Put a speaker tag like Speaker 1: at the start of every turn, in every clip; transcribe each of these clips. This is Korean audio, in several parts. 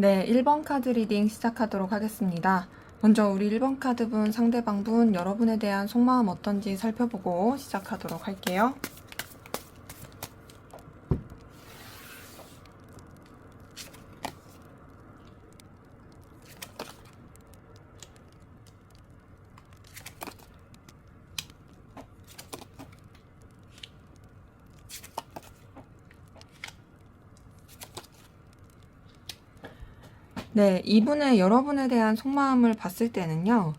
Speaker 1: 네, 1번 카드 리딩 시작하도록 하겠습니다. 먼저 우리 1번 카드분, 상대방분, 여러분에 대한 속마음 어떤지 살펴보고 시작하도록 할게요. 네, 이분의 여러분에 대한 속마음을 봤을 때는요,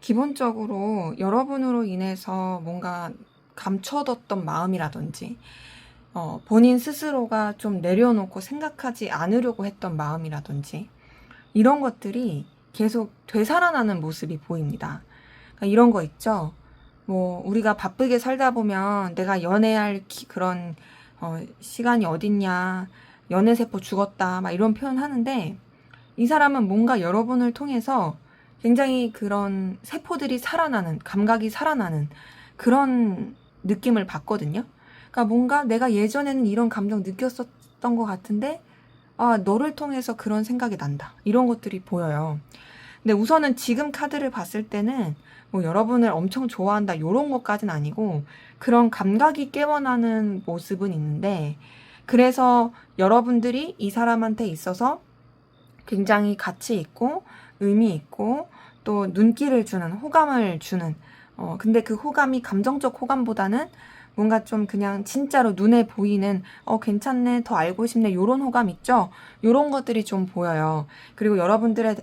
Speaker 1: 기본적으로 여러분으로 인해서 뭔가 감춰뒀던 마음이라든지, 본인 스스로가 좀 내려놓고 생각하지 않으려고 했던 마음이라든지, 이런 것들이 계속 되살아나는 모습이 보입니다. 그러니까 이런 거 있죠? 뭐, 우리가 바쁘게 살다 보면 내가 연애할 그런, 시간이 어딨냐, 연애세포 죽었다, 막 이런 표현 하는데, 이 사람은 뭔가 여러분을 통해서 굉장히 그런 세포들이 살아나는, 감각이 살아나는 그런 느낌을 받거든요. 그러니까 뭔가 내가 예전에는 이런 감정 느꼈었던 것 같은데, 아, 너를 통해서 그런 생각이 난다. 이런 것들이 보여요. 근데 우선은 지금 카드를 봤을 때는 뭐 여러분을 엄청 좋아한다, 이런 것까지는 아니고 그런 감각이 깨어나는 모습은 있는데, 그래서 여러분들이 이 사람한테 있어서 굉장히 가치 있고 의미 있고 또 눈길을 주는, 호감을 주는, 근데 그 호감이 감정적 호감보다는 뭔가 좀 그냥 진짜로 눈에 보이는 괜찮네, 더 알고 싶네, 요런 호감 있죠? 요런 것들이 좀 보여요. 그리고 여러분들에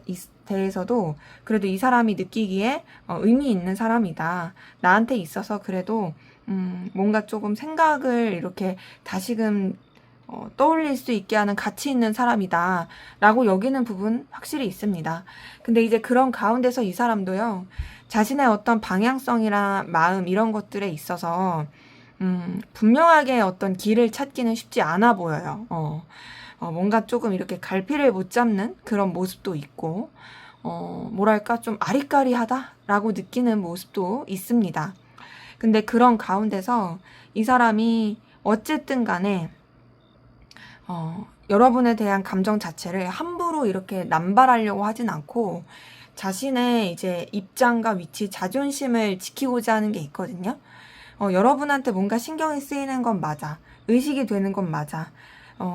Speaker 1: 대해서도 그래도 이 사람이 느끼기에 의미 있는 사람이다, 나한테 있어서 그래도 뭔가 조금 생각을 이렇게 다시금 떠올릴 수 있게 하는 가치 있는 사람이다 라고 여기는 부분 확실히 있습니다. 근데 이제 그런 가운데서 이 사람도요, 자신의 어떤 방향성이나 마음 이런 것들에 있어서 분명하게 어떤 길을 찾기는 쉽지 않아 보여요. 뭔가 조금 이렇게 갈피를 못 잡는 그런 모습도 있고, 뭐랄까 좀 아리까리하다라고 느끼는 모습도 있습니다. 근데 그런 가운데서 이 사람이 어쨌든 간에 여러분에 대한 감정 자체를 함부로 이렇게 남발하려고 하진 않고 자신의 이제 입장과 위치, 자존심을 지키고자 하는 게 있거든요. 여러분한테 뭔가 신경이 쓰이는 건 맞아. 의식이 되는 건 맞아.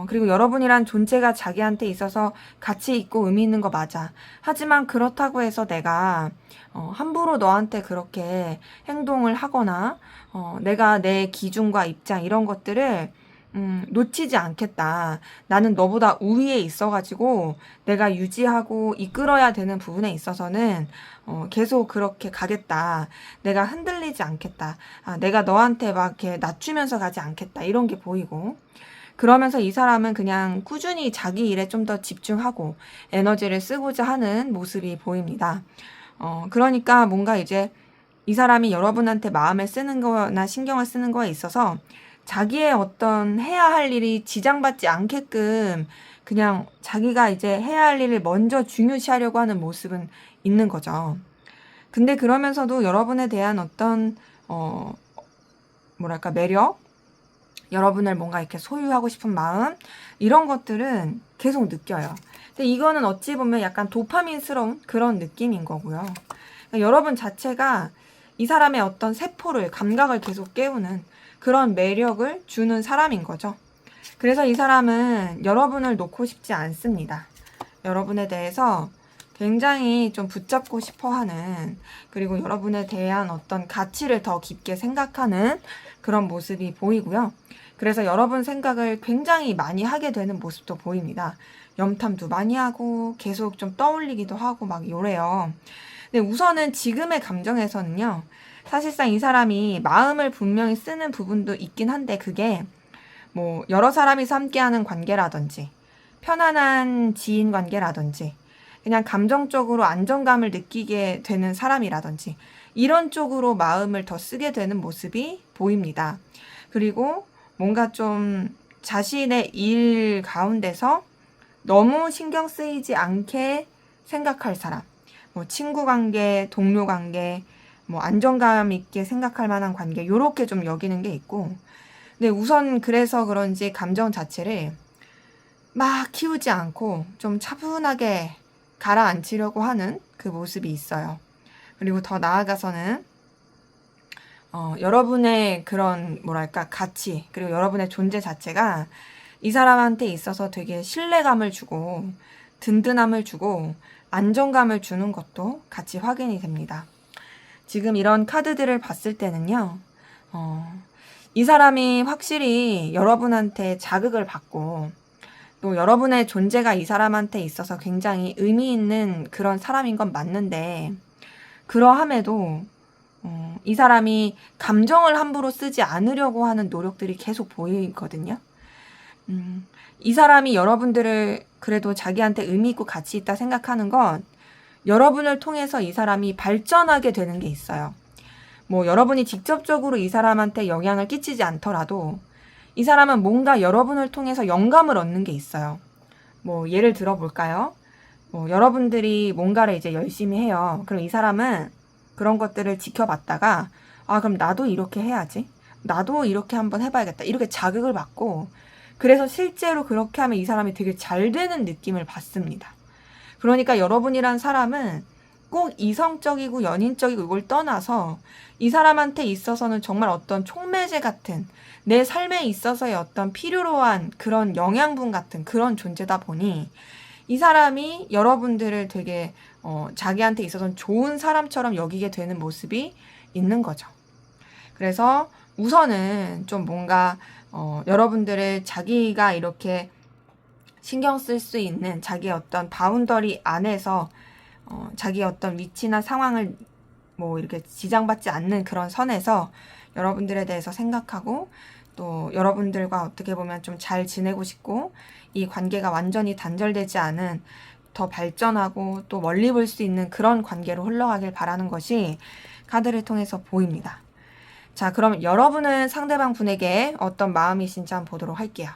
Speaker 1: 그리고 여러분이란 존재가 자기한테 있어서 가치 있고 의미 있는 거 맞아. 하지만 그렇다고 해서 내가 함부로 너한테 그렇게 행동을 하거나 내가 내 기준과 입장 이런 것들을 놓치지 않겠다. 나는 너보다 우위에 있어가지고 내가 유지하고 이끌어야 되는 부분에 있어서는 계속 그렇게 가겠다. 내가 흔들리지 않겠다. 내가 너한테 막 이렇게 낮추면서 가지 않겠다. 이런 게 보이고. 그러면서 이 사람은 그냥 꾸준히 자기 일에 좀 더 집중하고 에너지를 쓰고자 하는 모습이 보입니다. 그러니까 뭔가 이제 이 사람이 여러분한테 마음을 쓰는 거나 신경을 쓰는 거에 있어서 자기의 어떤 해야 할 일이 지장받지 않게끔 그냥 자기가 이제 해야 할 일을 먼저 중요시하려고 하는 모습은 있는 거죠. 근데 그러면서도 여러분에 대한 어떤 뭐랄까 매력, 여러분을 뭔가 이렇게 소유하고 싶은 마음, 이런 것들은 계속 느껴요. 근데 이거는 어찌 보면 약간 도파민스러운 그런 느낌인 거고요. 그러니까 여러분 자체가 이 사람의 어떤 세포를, 감각을 계속 깨우는 그런 매력을 주는 사람인 거죠. 그래서 이 사람은 여러분을 놓고 싶지 않습니다. 여러분에 대해서 굉장히 좀 붙잡고 싶어 하는, 그리고 여러분에 대한 어떤 가치를 더 깊게 생각하는 그런 모습이 보이고요. 그래서 여러분 생각을 굉장히 많이 하게 되는 모습도 보입니다. 염탐도 많이 하고 계속 좀 떠올리기도 하고 막 요래요. 근데 우선은 지금의 감정에서는요, 사실상 이 사람이 마음을 분명히 쓰는 부분도 있긴 한데, 그게 뭐 여러 사람이서 함께하는 관계라든지 편안한 지인 관계라든지 그냥 감정적으로 안정감을 느끼게 되는 사람이라든지 이런 쪽으로 마음을 더 쓰게 되는 모습이 보입니다. 그리고 뭔가 좀 자신의 일 가운데서 너무 신경 쓰이지 않게 생각할 사람, 뭐 친구 관계, 동료 관계, 뭐 안정감 있게 생각할 만한 관계, 요렇게 좀 여기는 게 있고, 근데 우선 그래서 그런지 감정 자체를 막 키우지 않고 좀 차분하게 가라앉히려고 하는 그 모습이 있어요. 그리고 더 나아가서는 여러분의 그런 뭐랄까 가치 그리고 여러분의 존재 자체가 이 사람한테 있어서 되게 신뢰감을 주고 든든함을 주고 안정감을 주는 것도 같이 확인이 됩니다. 지금 이런 카드들을 봤을 때는요, 이 사람이 확실히 여러분한테 자극을 받고 또 여러분의 존재가 이 사람한테 있어서 굉장히 의미 있는 그런 사람인 건 맞는데 그러함에도 이 사람이 감정을 함부로 쓰지 않으려고 하는 노력들이 계속 보이거든요. 이 사람이 여러분들을 그래도 자기한테 의미 있고 가치 있다 생각하는 건 여러분을 통해서 이 사람이 발전하게 되는 게 있어요. 뭐 여러분이 직접적으로 이 사람한테 영향을 끼치지 않더라도 이 사람은 뭔가 여러분을 통해서 영감을 얻는 게 있어요. 뭐 예를 들어 볼까요? 뭐 여러분들이 뭔가를 이제 열심히 해요. 그럼 이 사람은 그런 것들을 지켜봤다가 그럼 나도 이렇게 해야지. 나도 이렇게 한번 해봐야겠다. 이렇게 자극을 받고 그래서 실제로 그렇게 하면 이 사람이 되게 잘 되는 느낌을 받습니다. 그러니까 여러분이란 사람은 꼭 이성적이고 연인적이고 이걸 떠나서 이 사람한테 있어서는 정말 어떤 촉매제 같은 내 삶에 있어서의 어떤 필요로 한 그런 영양분 같은 그런 존재다 보니 이 사람이 여러분들을 되게 자기한테 있어서는 좋은 사람처럼 여기게 되는 모습이 있는 거죠. 그래서 우선은 좀 뭔가 여러분들을 자기가 이렇게 신경 쓸 수 있는 자기의 어떤 바운더리 안에서 자기의 어떤 위치나 상황을 뭐 이렇게 지장받지 않는 그런 선에서 여러분들에 대해서 생각하고 또 여러분들과 어떻게 보면 좀 잘 지내고 싶고 이 관계가 완전히 단절되지 않은 더 발전하고 또 멀리 볼 수 있는 그런 관계로 흘러가길 바라는 것이 카드를 통해서 보입니다. 자, 그럼 여러분은 상대방 분에게 어떤 마음이신지 한번 보도록 할게요.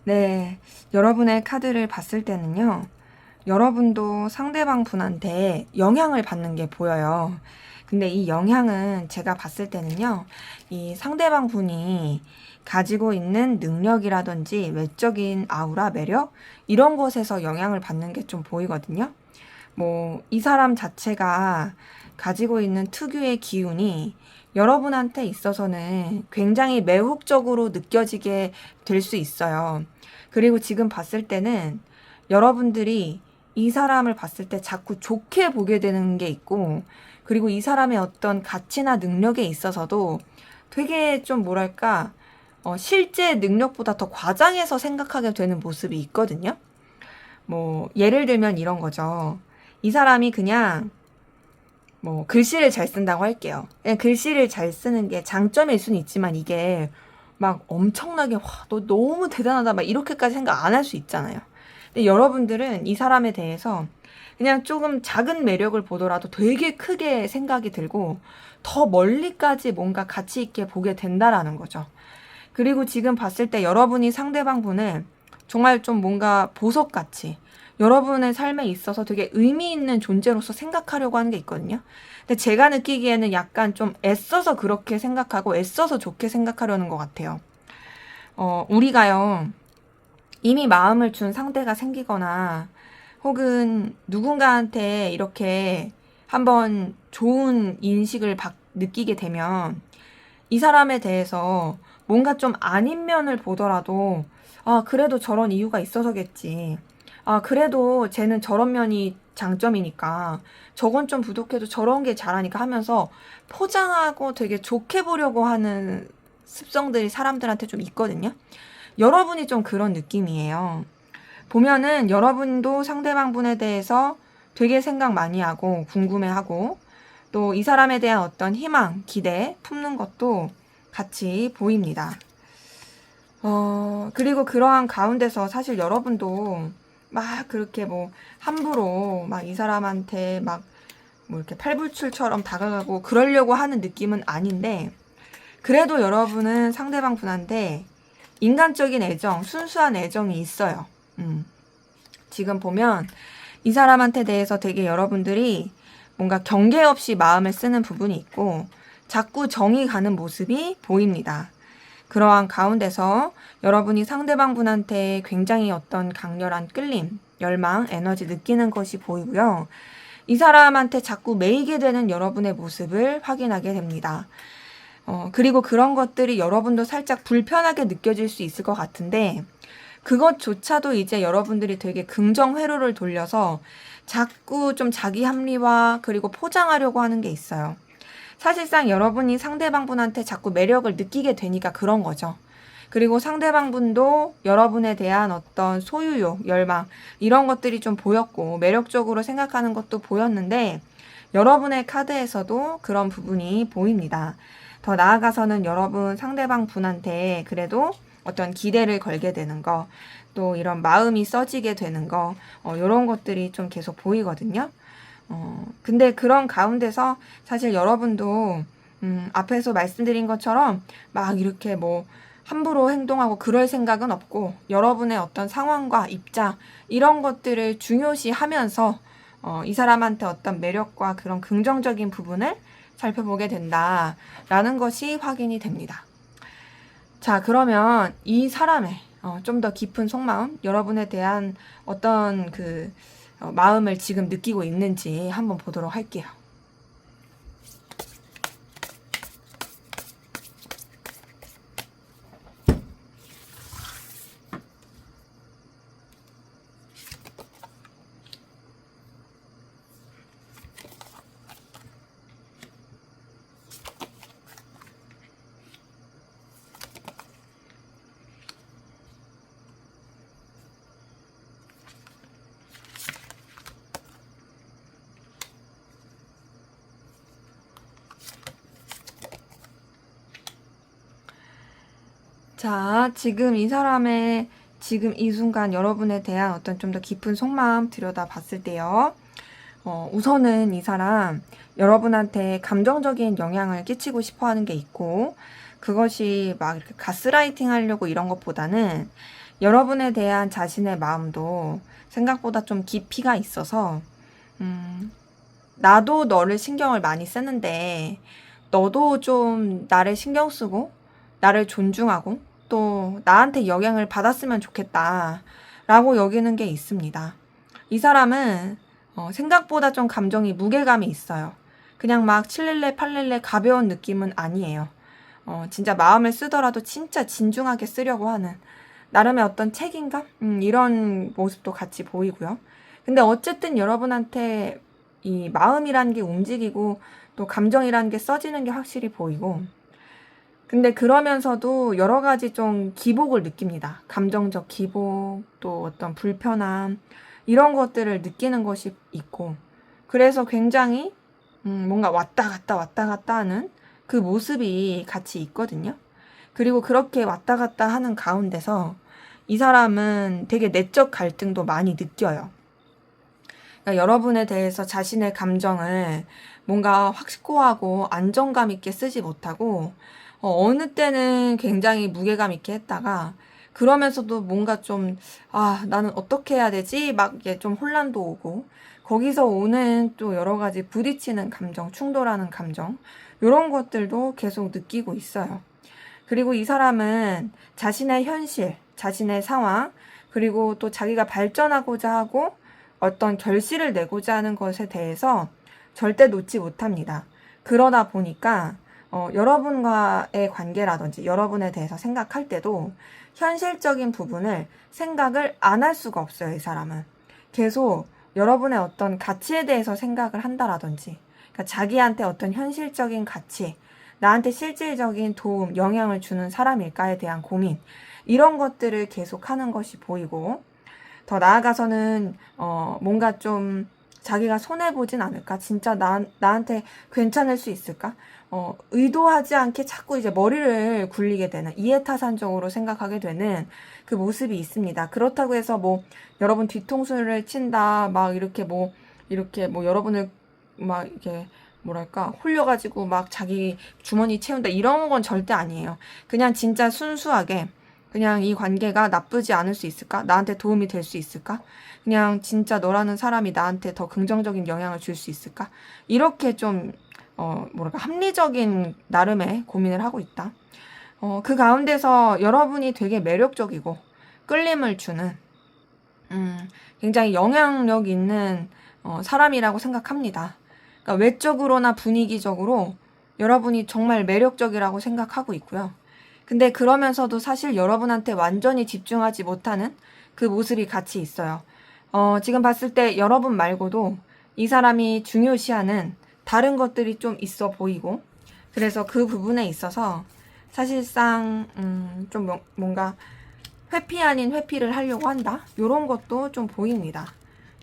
Speaker 1: 네, 여러분의 카드를 봤을 때는요, 여러분도 상대방 분한테 영향을 받는 게 보여요. 근데 이 영향은 제가 봤을 때는요, 이 상대방 분이 가지고 있는 능력이라든지 외적인 아우라, 매력, 이런 것에서 영향을 받는 게 좀 보이거든요. 뭐, 이 사람 자체가 가지고 있는 특유의 기운이 여러분한테 있어서는 굉장히 매혹적으로 느껴지게 될 수 있어요. 그리고 지금 봤을 때는 여러분들이 이 사람을 봤을 때 자꾸 좋게 보게 되는 게 있고, 그리고 이 사람의 어떤 가치나 능력에 있어서도 되게 좀 뭐랄까, 실제 능력보다 더 과장해서 생각하게 되는 모습이 있거든요. 뭐, 예를 들면 이런 거죠. 이 사람이 그냥 뭐 글씨를 잘 쓴다고 할게요. 글씨를 잘 쓰는 게 장점일 수는 있지만 이게 막 엄청나게 와, 너 너무 대단하다 막 이렇게까지 생각 안 할 수 있잖아요. 근데 여러분들은 이 사람에 대해서 그냥 조금 작은 매력을 보더라도 되게 크게 생각이 들고 더 멀리까지 뭔가 가치 있게 보게 된다라는 거죠. 그리고 지금 봤을 때 여러분이 상대방 분을 정말 좀 뭔가 보석같이 여러분의 삶에 있어서 되게 의미 있는 존재로서 생각하려고 하는 게 있거든요. 근데 제가 느끼기에는 약간 좀 애써서 그렇게 생각하고 애써서 좋게 생각하려는 것 같아요. 우리가요, 이미 마음을 준 상대가 생기거나 혹은 누군가한테 이렇게 한번 좋은 인식을 느끼게 되면 이 사람에 대해서 뭔가 좀 아닌 면을 보더라도 그래도 저런 이유가 있어서겠지. 그래도 쟤는 저런 면이 장점이니까 저건 좀 부족해도 저런 게 잘하니까 하면서 포장하고 되게 좋게 보려고 하는 습성들이 사람들한테 좀 있거든요. 여러분이 좀 그런 느낌이에요. 보면은 여러분도 상대방 분에 대해서 되게 생각 많이 하고 궁금해하고 또 이 사람에 대한 어떤 희망, 기대 품는 것도 같이 보입니다. 그리고 그러한 가운데서 사실 여러분도 막 그렇게 뭐 함부로 막 이 사람한테 막 뭐 이렇게 팔불출처럼 다가가고 그러려고 하는 느낌은 아닌데, 그래도 여러분은 상대방 분한테 인간적인 애정, 순수한 애정이 있어요. 지금 보면 이 사람한테 대해서 되게 여러분들이 뭔가 경계 없이 마음을 쓰는 부분이 있고 자꾸 정이 가는 모습이 보입니다. 그러한 가운데서 여러분이 상대방 분한테 굉장히 어떤 강렬한 끌림, 열망, 에너지 느끼는 것이 보이고요. 이 사람한테 자꾸 매이게 되는 여러분의 모습을 확인하게 됩니다. 그리고 그런 것들이 여러분도 살짝 불편하게 느껴질 수 있을 것 같은데, 그것조차도 이제 여러분들이 되게 긍정 회로를 돌려서 자꾸 좀 자기 합리화 그리고 포장하려고 하는 게 있어요. 사실상 여러분이 상대방 분한테 자꾸 매력을 느끼게 되니까 그런 거죠. 그리고 상대방 분도 여러분에 대한 어떤 소유욕, 열망 이런 것들이 좀 보였고 매력적으로 생각하는 것도 보였는데, 여러분의 카드에서도 그런 부분이 보입니다. 더 나아가서는 여러분 상대방 분한테 그래도 어떤 기대를 걸게 되는 거, 또 이런 마음이 써지게 되는 거, 이런 것들이 좀 계속 보이거든요. 근데 그런 가운데서 사실 여러분도 앞에서 말씀드린 것처럼 막 이렇게 뭐 함부로 행동하고 그럴 생각은 없고, 여러분의 어떤 상황과 입장 이런 것들을 중요시 하면서 이 사람한테 어떤 매력과 그런 긍정적인 부분을 살펴보게 된다라는 것이 확인이 됩니다. 자, 그러면 이 사람의 좀 더 깊은 속마음, 여러분에 대한 어떤 그 마음을 지금 느끼고 있는지 한번 보도록 할게요. 자, 지금 이 사람의 지금 이 순간 여러분에 대한 어떤 좀 더 깊은 속마음 들여다 봤을 때요. 우선은 이 사람 여러분한테 감정적인 영향을 끼치고 싶어 하는 게 있고, 그것이 막 이렇게 가스라이팅 하려고 이런 것보다는 여러분에 대한 자신의 마음도 생각보다 좀 깊이가 있어서, 나도 너를 신경을 많이 쓰는데 너도 좀 나를 신경 쓰고 나를 존중하고 또 나한테 영향을 받았으면 좋겠다 라고 여기는 게 있습니다. 이 사람은 생각보다 좀 감정이 무게감이 있어요. 그냥 막 칠렐레 팔렐레 가벼운 느낌은 아니에요. 진짜 마음을 쓰더라도 진짜 진중하게 쓰려고 하는 나름의 어떤 책임감? 이런 모습도 같이 보이고요. 근데 어쨌든 여러분한테 이 마음이라는 게 움직이고 또 감정이라는 게 써지는 게 확실히 보이고, 근데 그러면서도 여러 가지 좀 기복을 느낍니다. 감정적 기복, 또 어떤 불편함, 이런 것들을 느끼는 것이 있고, 그래서 굉장히 뭔가 왔다 갔다 하는 그 모습이 같이 있거든요. 그리고 그렇게 왔다 갔다 하는 가운데서 이 사람은 되게 내적 갈등도 많이 느껴요. 그러니까 여러분에 대해서 자신의 감정을 뭔가 확고하고 안정감 있게 쓰지 못하고, 어느 때는 굉장히 무게감 있게 했다가 그러면서도 뭔가 좀 나는 어떻게 해야 되지? 막 이게 좀 혼란도 오고, 거기서 오는 또 여러 가지 부딪히는 감정, 충돌하는 감정, 이런 것들도 계속 느끼고 있어요. 그리고 이 사람은 자신의 현실, 자신의 상황, 그리고 또 자기가 발전하고자 하고 어떤 결실을 내고자 하는 것에 대해서 절대 놓지 못합니다. 그러다 보니까 여러분과의 관계라든지 여러분에 대해서 생각할 때도 현실적인 부분을 생각을 안 할 수가 없어요, 이 사람은. 계속 여러분의 어떤 가치에 대해서 생각을 한다라든지, 그러니까 자기한테 어떤 현실적인 가치, 나한테 실질적인 도움, 영향을 주는 사람일까에 대한 고민, 이런 것들을 계속 하는 것이 보이고, 더 나아가서는 뭔가 좀 자기가 손해보진 않을까? 진짜 나한테 괜찮을 수 있을까? 의도하지 않게 자꾸 이제 머리를 굴리게 되는, 이해타산적으로 생각하게 되는 그 모습이 있습니다. 그렇다고 해서 뭐, 여러분 뒤통수를 친다, 막 이렇게 뭐 여러분을 막 이렇게 뭐랄까, 홀려가지고 막 자기 주머니 채운다, 이런 건 절대 아니에요. 그냥 진짜 순수하게, 그냥 이 관계가 나쁘지 않을 수 있을까? 나한테 도움이 될 수 있을까? 그냥 진짜 너라는 사람이 나한테 더 긍정적인 영향을 줄 수 있을까? 이렇게 좀, 뭐랄까, 합리적인 나름의 고민을 하고 있다. 그 가운데서 여러분이 되게 매력적이고 끌림을 주는, 굉장히 영향력 있는 사람이라고 생각합니다. 그러니까 외적으로나 분위기적으로 여러분이 정말 매력적이라고 생각하고 있고요. 근데 그러면서도 사실 여러분한테 완전히 집중하지 못하는 그 모습이 같이 있어요. 지금 봤을 때 여러분 말고도 이 사람이 중요시하는 다른 것들이 좀 있어 보이고, 그래서 그 부분에 있어서 사실상 좀 뭔가 회피 아닌 회피를 하려고 한다, 요런 것도 좀 보입니다.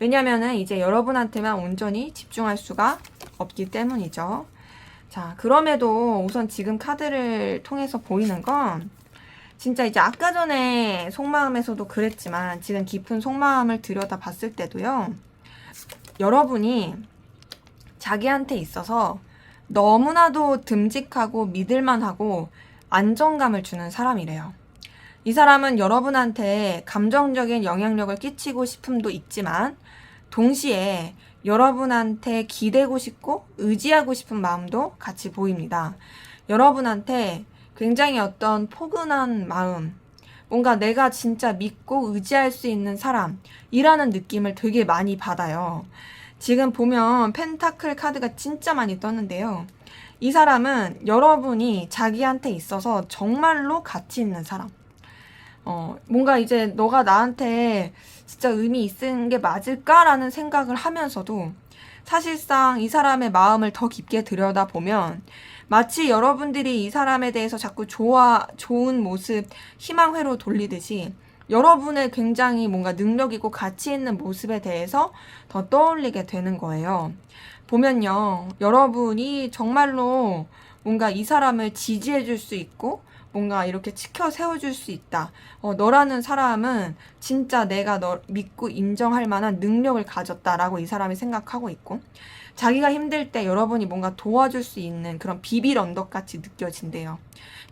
Speaker 1: 왜냐면은 이제 여러분한테만 온전히 집중할 수가 없기 때문이죠. 자, 그럼에도 우선 지금 카드를 통해서 보이는 건 진짜 이제 아까 전에 속마음에서도 그랬지만 지금 깊은 속마음을 들여다 봤을 때도요, 여러분이 자기한테 있어서 너무나도 듬직하고 믿을만하고 안정감을 주는 사람이래요. 이 사람은 여러분한테 감정적인 영향력을 끼치고 싶음도 있지만 동시에 여러분한테 기대고 싶고 의지하고 싶은 마음도 같이 보입니다. 여러분한테 굉장히 어떤 포근한 마음, 뭔가 내가 진짜 믿고 의지할 수 있는 사람이라는 느낌을 되게 많이 받아요. 지금 보면 펜타클 카드가 진짜 많이 떴는데요. 이 사람은 여러분이 자기한테 있어서 정말로 가치 있는 사람. 뭔가 이제 너가 나한테 진짜 의미 있는 게 맞을까라는 생각을 하면서도 사실상 이 사람의 마음을 더 깊게 들여다보면 마치 여러분들이 이 사람에 대해서 자꾸 좋은 모습, 희망회로 돌리듯이 여러분의 굉장히 뭔가 능력이고 가치 있는 모습에 대해서 더 떠올리게 되는 거예요. 보면요, 여러분이 정말로 뭔가 이 사람을 지지해 줄 수 있고 뭔가 이렇게 지켜 세워줄 수 있다. 너라는 사람은 진짜 내가 너 믿고 인정할 만한 능력을 가졌다라고 이 사람이 생각하고 있고, 자기가 힘들 때 여러분이 뭔가 도와줄 수 있는 그런 비빌 언덕 같이 느껴진대요.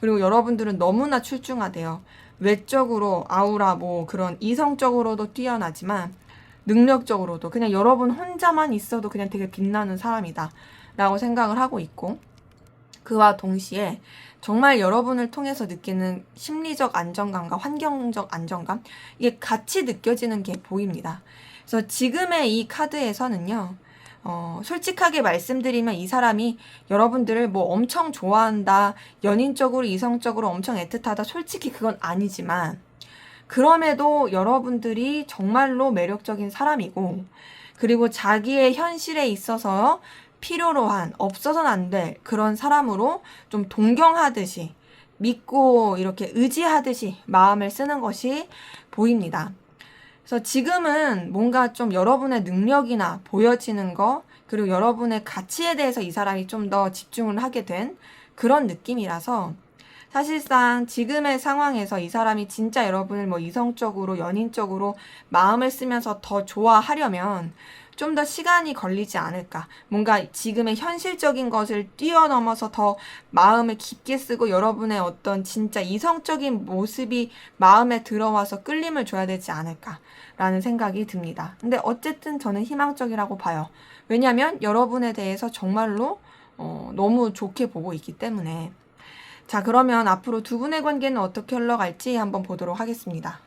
Speaker 1: 그리고 여러분들은 너무나 출중하대요. 외적으로 아우라 뭐 그런 이성적으로도 뛰어나지만 능력적으로도 그냥 여러분 혼자만 있어도 그냥 되게 빛나는 사람이다 라고 생각을 하고 있고, 그와 동시에 정말 여러분을 통해서 느끼는 심리적 안정감과 환경적 안정감, 이게 같이 느껴지는 게 보입니다. 그래서 지금의 이 카드에서는요, 솔직하게 말씀드리면 이 사람이 여러분들을 뭐 엄청 좋아한다, 연인적으로 이성적으로 엄청 애틋하다, 솔직히 그건 아니지만 그럼에도 여러분들이 정말로 매력적인 사람이고, 그리고 자기의 현실에 있어서 필요로 한, 없어서는 안 될 그런 사람으로 좀 동경하듯이, 믿고 이렇게 의지하듯이 마음을 쓰는 것이 보입니다. 그래서 지금은 뭔가 좀 여러분의 능력이나 보여지는 거, 그리고 여러분의 가치에 대해서 이 사람이 좀 더 집중을 하게 된 그런 느낌이라서, 사실상 지금의 상황에서 이 사람이 진짜 여러분을 뭐 이성적으로, 연인적으로 마음을 쓰면서 더 좋아하려면 좀 더 시간이 걸리지 않을까. 뭔가 지금의 현실적인 것을 뛰어넘어서 더 마음을 깊게 쓰고 여러분의 어떤 진짜 이성적인 모습이 마음에 들어와서 끌림을 줘야 되지 않을까라는 생각이 듭니다. 근데 어쨌든 저는 희망적이라고 봐요. 왜냐면 여러분에 대해서 정말로 너무 좋게 보고 있기 때문에. 자, 그러면 앞으로 두 분의 관계는 어떻게 흘러갈지 한번 보도록 하겠습니다.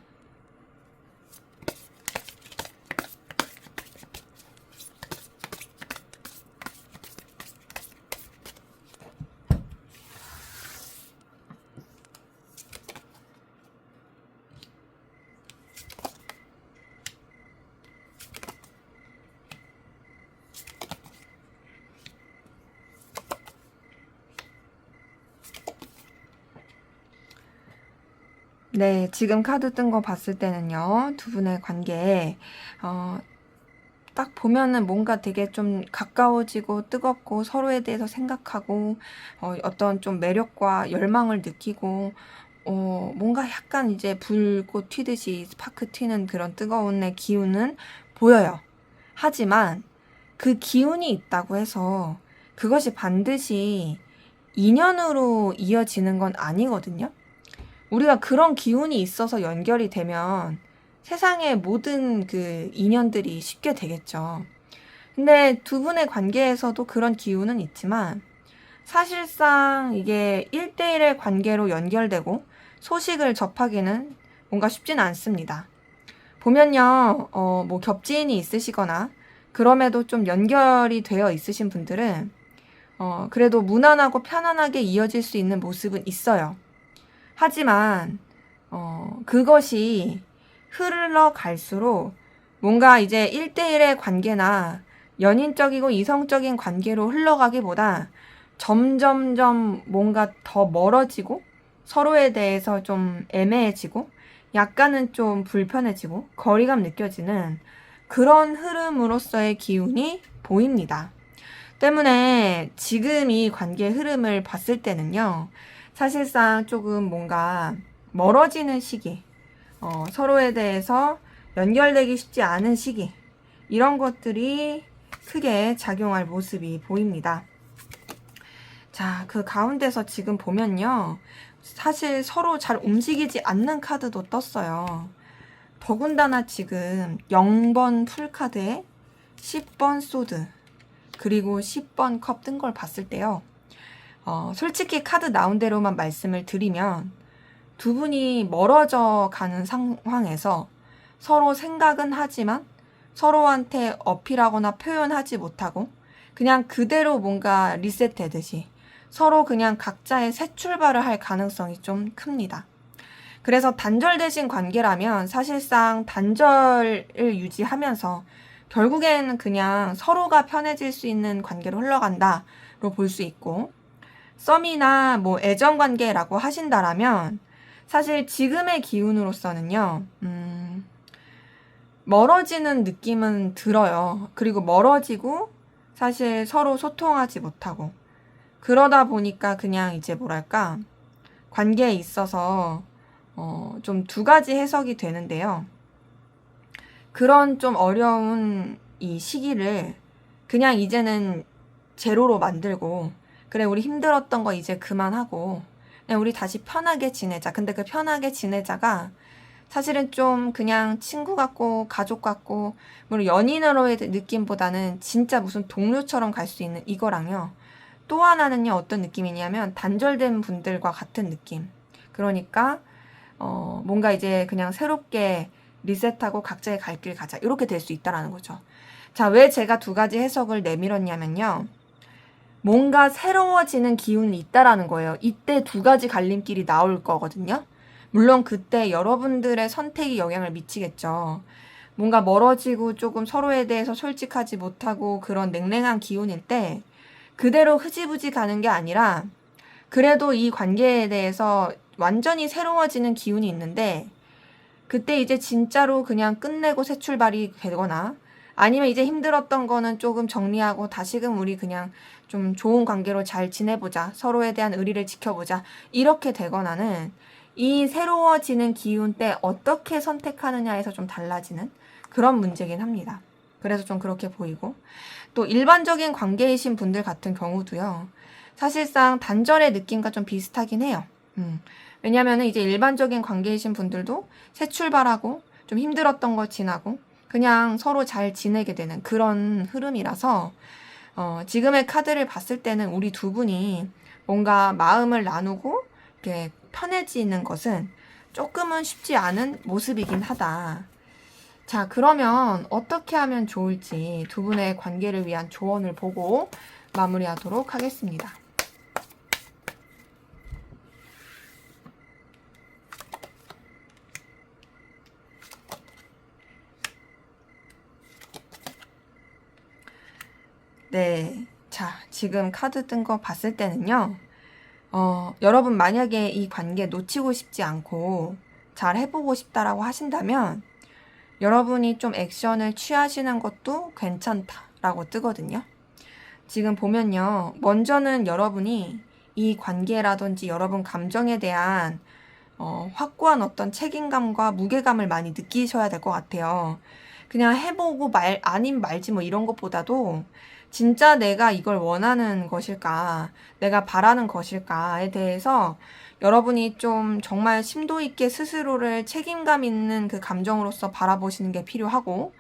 Speaker 1: 네, 지금 카드 뜬 거 봤을 때는요, 두 분의 관계에, 딱 보면은 뭔가 되게 좀 가까워지고 뜨겁고 서로에 대해서 생각하고 어떤 좀 매력과 열망을 느끼고 뭔가 약간 이제 불꽃 튀듯이 스파크 튀는 그런 뜨거운 기운은 보여요. 하지만 그 기운이 있다고 해서 그것이 반드시 인연으로 이어지는 건 아니거든요. 우리가 그런 기운이 있어서 연결이 되면 세상의 모든 그 인연들이 쉽게 되겠죠. 근데 두 분의 관계에서도 그런 기운은 있지만 사실상 이게 1대1의 관계로 연결되고 소식을 접하기는 뭔가 쉽지는 않습니다. 보면요, 뭐 겹지인이 있으시거나 그럼에도 좀 연결이 되어 있으신 분들은 그래도 무난하고 편안하게 이어질 수 있는 모습은 있어요. 하지만 그것이 흘러갈수록 뭔가 이제 1대1의 관계나 연인적이고 이성적인 관계로 흘러가기보다 점점점 뭔가 더 멀어지고 서로에 대해서 좀 애매해지고 약간은 좀 불편해지고 거리감 느껴지는 그런 흐름으로서의 기운이 보입니다. 때문에 지금 이 관계의 흐름을 봤을 때는요, 사실상 조금 뭔가 멀어지는 시기, 서로에 대해서 연결되기 쉽지 않은 시기, 이런 것들이 크게 작용할 모습이 보입니다. 자, 그 가운데서 지금 보면요, 사실 서로 잘 움직이지 않는 카드도 떴어요. 더군다나 지금 0번 풀카드에 10번 소드, 그리고 10번 컵 뜬 걸 봤을 때요. 솔직히 카드 나온 대로만 말씀을 드리면 두 분이 멀어져 가는 상황에서 서로 생각은 하지만 서로한테 어필하거나 표현하지 못하고 그냥 그대로 뭔가 리셋되듯이 서로 그냥 각자의 새 출발을 할 가능성이 좀 큽니다. 그래서 단절되신 관계라면 사실상 단절을 유지하면서 결국에는 그냥 서로가 편해질 수 있는 관계로 흘러간다로 볼 수 있고, 썸이나 뭐 애정 관계라고 하신다라면 사실 지금의 기운으로서는요, 멀어지는 느낌은 들어요. 그리고 멀어지고 사실 서로 소통하지 못하고 그러다 보니까 그냥 이제 뭐랄까 관계에 있어서 좀 두 가지 해석이 되는데요. 그런 좀 어려운 이 시기를 그냥 이제는 제로로 만들고, 그래 우리 힘들었던 거 이제 그만하고 그냥 우리 다시 편하게 지내자. 근데 그 편하게 지내자가 사실은 좀 그냥 친구 같고 가족 같고 물론 연인으로의 느낌보다는 진짜 무슨 동료처럼 갈 수 있는 이거랑요. 또 하나는요, 어떤 느낌이냐면 단절된 분들과 같은 느낌. 그러니까 뭔가 이제 그냥 새롭게 리셋하고 각자의 갈 길 가자, 이렇게 될 수 있다라는 거죠. 자, 왜 제가 두 가지 해석을 내밀었냐면요, 뭔가 새로워지는 기운이 있다라는 거예요. 이때 두 가지 갈림길이 나올 거거든요. 물론 그때 여러분들의 선택이 영향을 미치겠죠. 뭔가 멀어지고 조금 서로에 대해서 솔직하지 못하고 그런 냉랭한 기운일 때 그대로 흐지부지 가는 게 아니라 그래도 이 관계에 대해서 완전히 새로워지는 기운이 있는데 그때 이제 진짜로 그냥 끝내고 새 출발이 되거나 아니면 이제 힘들었던 거는 조금 정리하고 다시금 우리 그냥 좀 좋은 관계로 잘 지내보자, 서로에 대한 의리를 지켜보자, 이렇게 되거나는 이 새로워지는 기운 때 어떻게 선택하느냐에서 좀 달라지는 그런 문제긴 합니다. 그래서 좀 그렇게 보이고, 또 일반적인 관계이신 분들 같은 경우도요, 사실상 단절의 느낌과 좀 비슷하긴 해요. 왜냐면은 이제 일반적인 관계이신 분들도 새 출발하고 좀 힘들었던 거 지나고 그냥 서로 잘 지내게 되는 그런 흐름이라서 지금의 카드를 봤을 때는 우리 두 분이 뭔가 마음을 나누고 이렇게 편해지는 것은 조금은 쉽지 않은 모습이긴 하다. 자, 그러면 어떻게 하면 좋을지 두 분의 관계를 위한 조언을 보고 마무리하도록 하겠습니다. 네. 자, 지금 카드 뜬 거 봤을 때는요, 여러분 만약에 이 관계 놓치고 싶지 않고 잘 해보고 싶다라고 하신다면 여러분이 좀 액션을 취하시는 것도 괜찮다라고 뜨거든요. 지금 보면요. 먼저는 여러분이 이 관계라든지 여러분 감정에 대한 확고한 어떤 책임감과 무게감을 많이 느끼셔야 될 것 같아요. 그냥 해보고 아님 말지 뭐 이런 것보다도 진짜 내가 이걸 원하는 것일까, 내가 바라는 것일까에 대해서 여러분이 좀 정말 심도 있게 스스로를 책임감 있는 그 감정으로서 바라보시는 게 필요하고,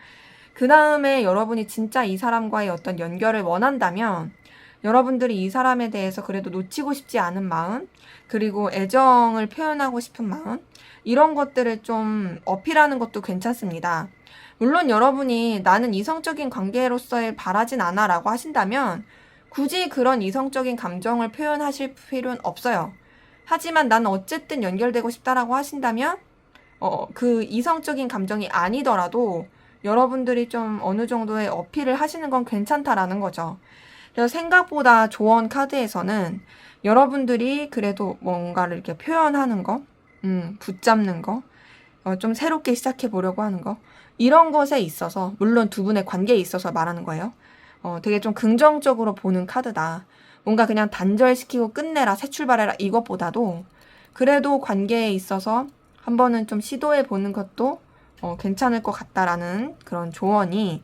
Speaker 1: 그 다음에 여러분이 진짜 이 사람과의 어떤 연결을 원한다면 여러분들이 이 사람에 대해서 그래도 놓치고 싶지 않은 마음, 그리고 애정을 표현하고 싶은 마음, 이런 것들을 좀 어필하는 것도 괜찮습니다. 물론 여러분이 나는 이성적인 관계로서의 바라진 않아 라고 하신다면 굳이 그런 이성적인 감정을 표현하실 필요는 없어요. 하지만 나는 어쨌든 연결되고 싶다라고 하신다면 그 이성적인 감정이 아니더라도 여러분들이 좀 어느 정도의 어필을 하시는 건 괜찮다라는 거죠. 그래서 생각보다 조언 카드에서는 여러분들이 그래도 뭔가를 이렇게 표현하는 거, 붙잡는 거, 좀 새롭게 시작해 보려고 하는 거, 이런 것에 있어서, 물론 두 분의 관계에 있어서 말하는 거예요. 되게 좀 긍정적으로 보는 카드다. 뭔가 그냥 단절시키고 끝내라, 새 출발해라, 이것보다도 그래도 관계에 있어서 한 번은 좀 시도해 보는 것도 괜찮을 것 같다라는 그런 조언이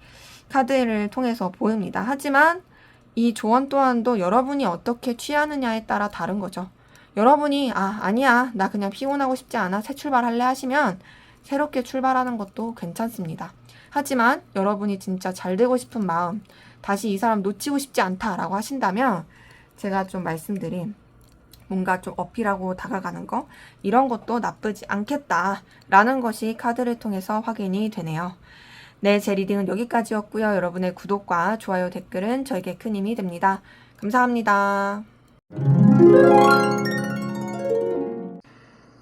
Speaker 1: 카드를 통해서 보입니다. 하지만 이 조언 또한도 여러분이 어떻게 취하느냐에 따라 다른 거죠. 여러분이 아니야, 나 그냥 피곤하고 싶지 않아, 새 출발할래 하시면 새롭게 출발하는 것도 괜찮습니다. 하지만 여러분이 진짜 잘 되고 싶은 마음, 다시 이 사람 놓치고 싶지 않다라고 하신다면 제가 좀 말씀드린 뭔가 좀 어필하고 다가가는 거, 이런 것도 나쁘지 않겠다라는 것이 카드를 통해서 확인이 되네요. 네, 제 리딩은 여기까지였고요. 여러분의 구독과 좋아요, 댓글은 저에게 큰 힘이 됩니다. 감사합니다.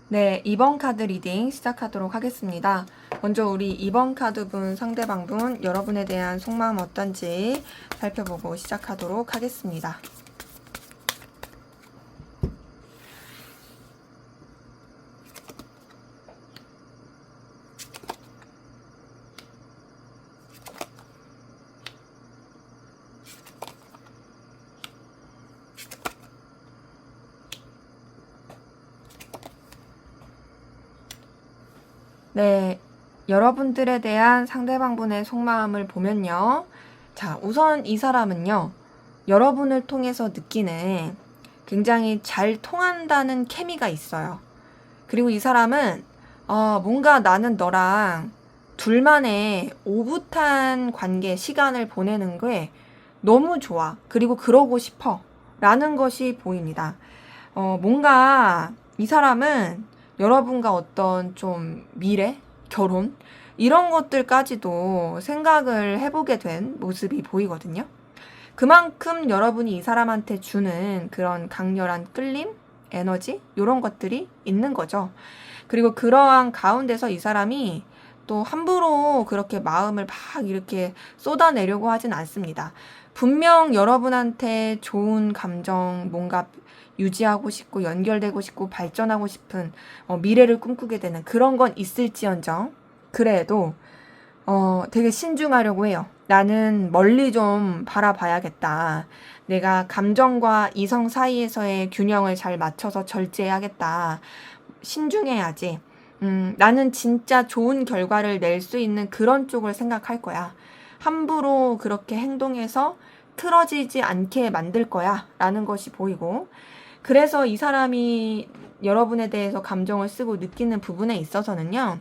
Speaker 1: 네, 2번 카드 리딩 시작하도록 하겠습니다. 먼저 우리 2번 카드분, 상대방분, 여러분에 대한 속마음 어떤지 살펴보고 시작하도록 하겠습니다. 네, 여러분들에 대한 상대방분의 속마음을 보면요. 자, 우선 이 사람은요, 여러분을 통해서 느끼는 굉장히 잘 통한다는 케미가 있어요. 그리고 이 사람은 뭔가 나는 너랑 둘만의 오붓한 관계, 시간을 보내는 게 너무 좋아. 그리고 그러고 싶어. 라는 것이 보입니다. 뭔가 이 사람은 여러분과 어떤 좀 미래, 결혼, 이런 것들까지도 생각을 해보게 된 모습이 보이거든요. 그만큼 여러분이 이 사람한테 주는 그런 강렬한 끌림, 에너지, 이런 것들이 있는 거죠. 그리고 그러한 가운데서 이 사람이 또 함부로 그렇게 마음을 막 이렇게 쏟아내려고 하진 않습니다. 분명 여러분한테 좋은 감정, 뭔가 유지하고 싶고 연결되고 싶고 발전하고 싶은 미래를 꿈꾸게 되는 그런 건 있을지언정 그래도 되게 신중하려고 해요. 나는 멀리 좀 바라봐야겠다. 내가 감정과 이성 사이에서의 균형을 잘 맞춰서 절제해야겠다. 신중해야지. 나는 진짜 좋은 결과를 낼 수 있는 그런 쪽을 생각할 거야. 함부로 그렇게 행동해서 틀어지지 않게 만들 거야. 라는 것이 보이고, 그래서 이 사람이 여러분에 대해서 감정을 쓰고 느끼는 부분에 있어서는요,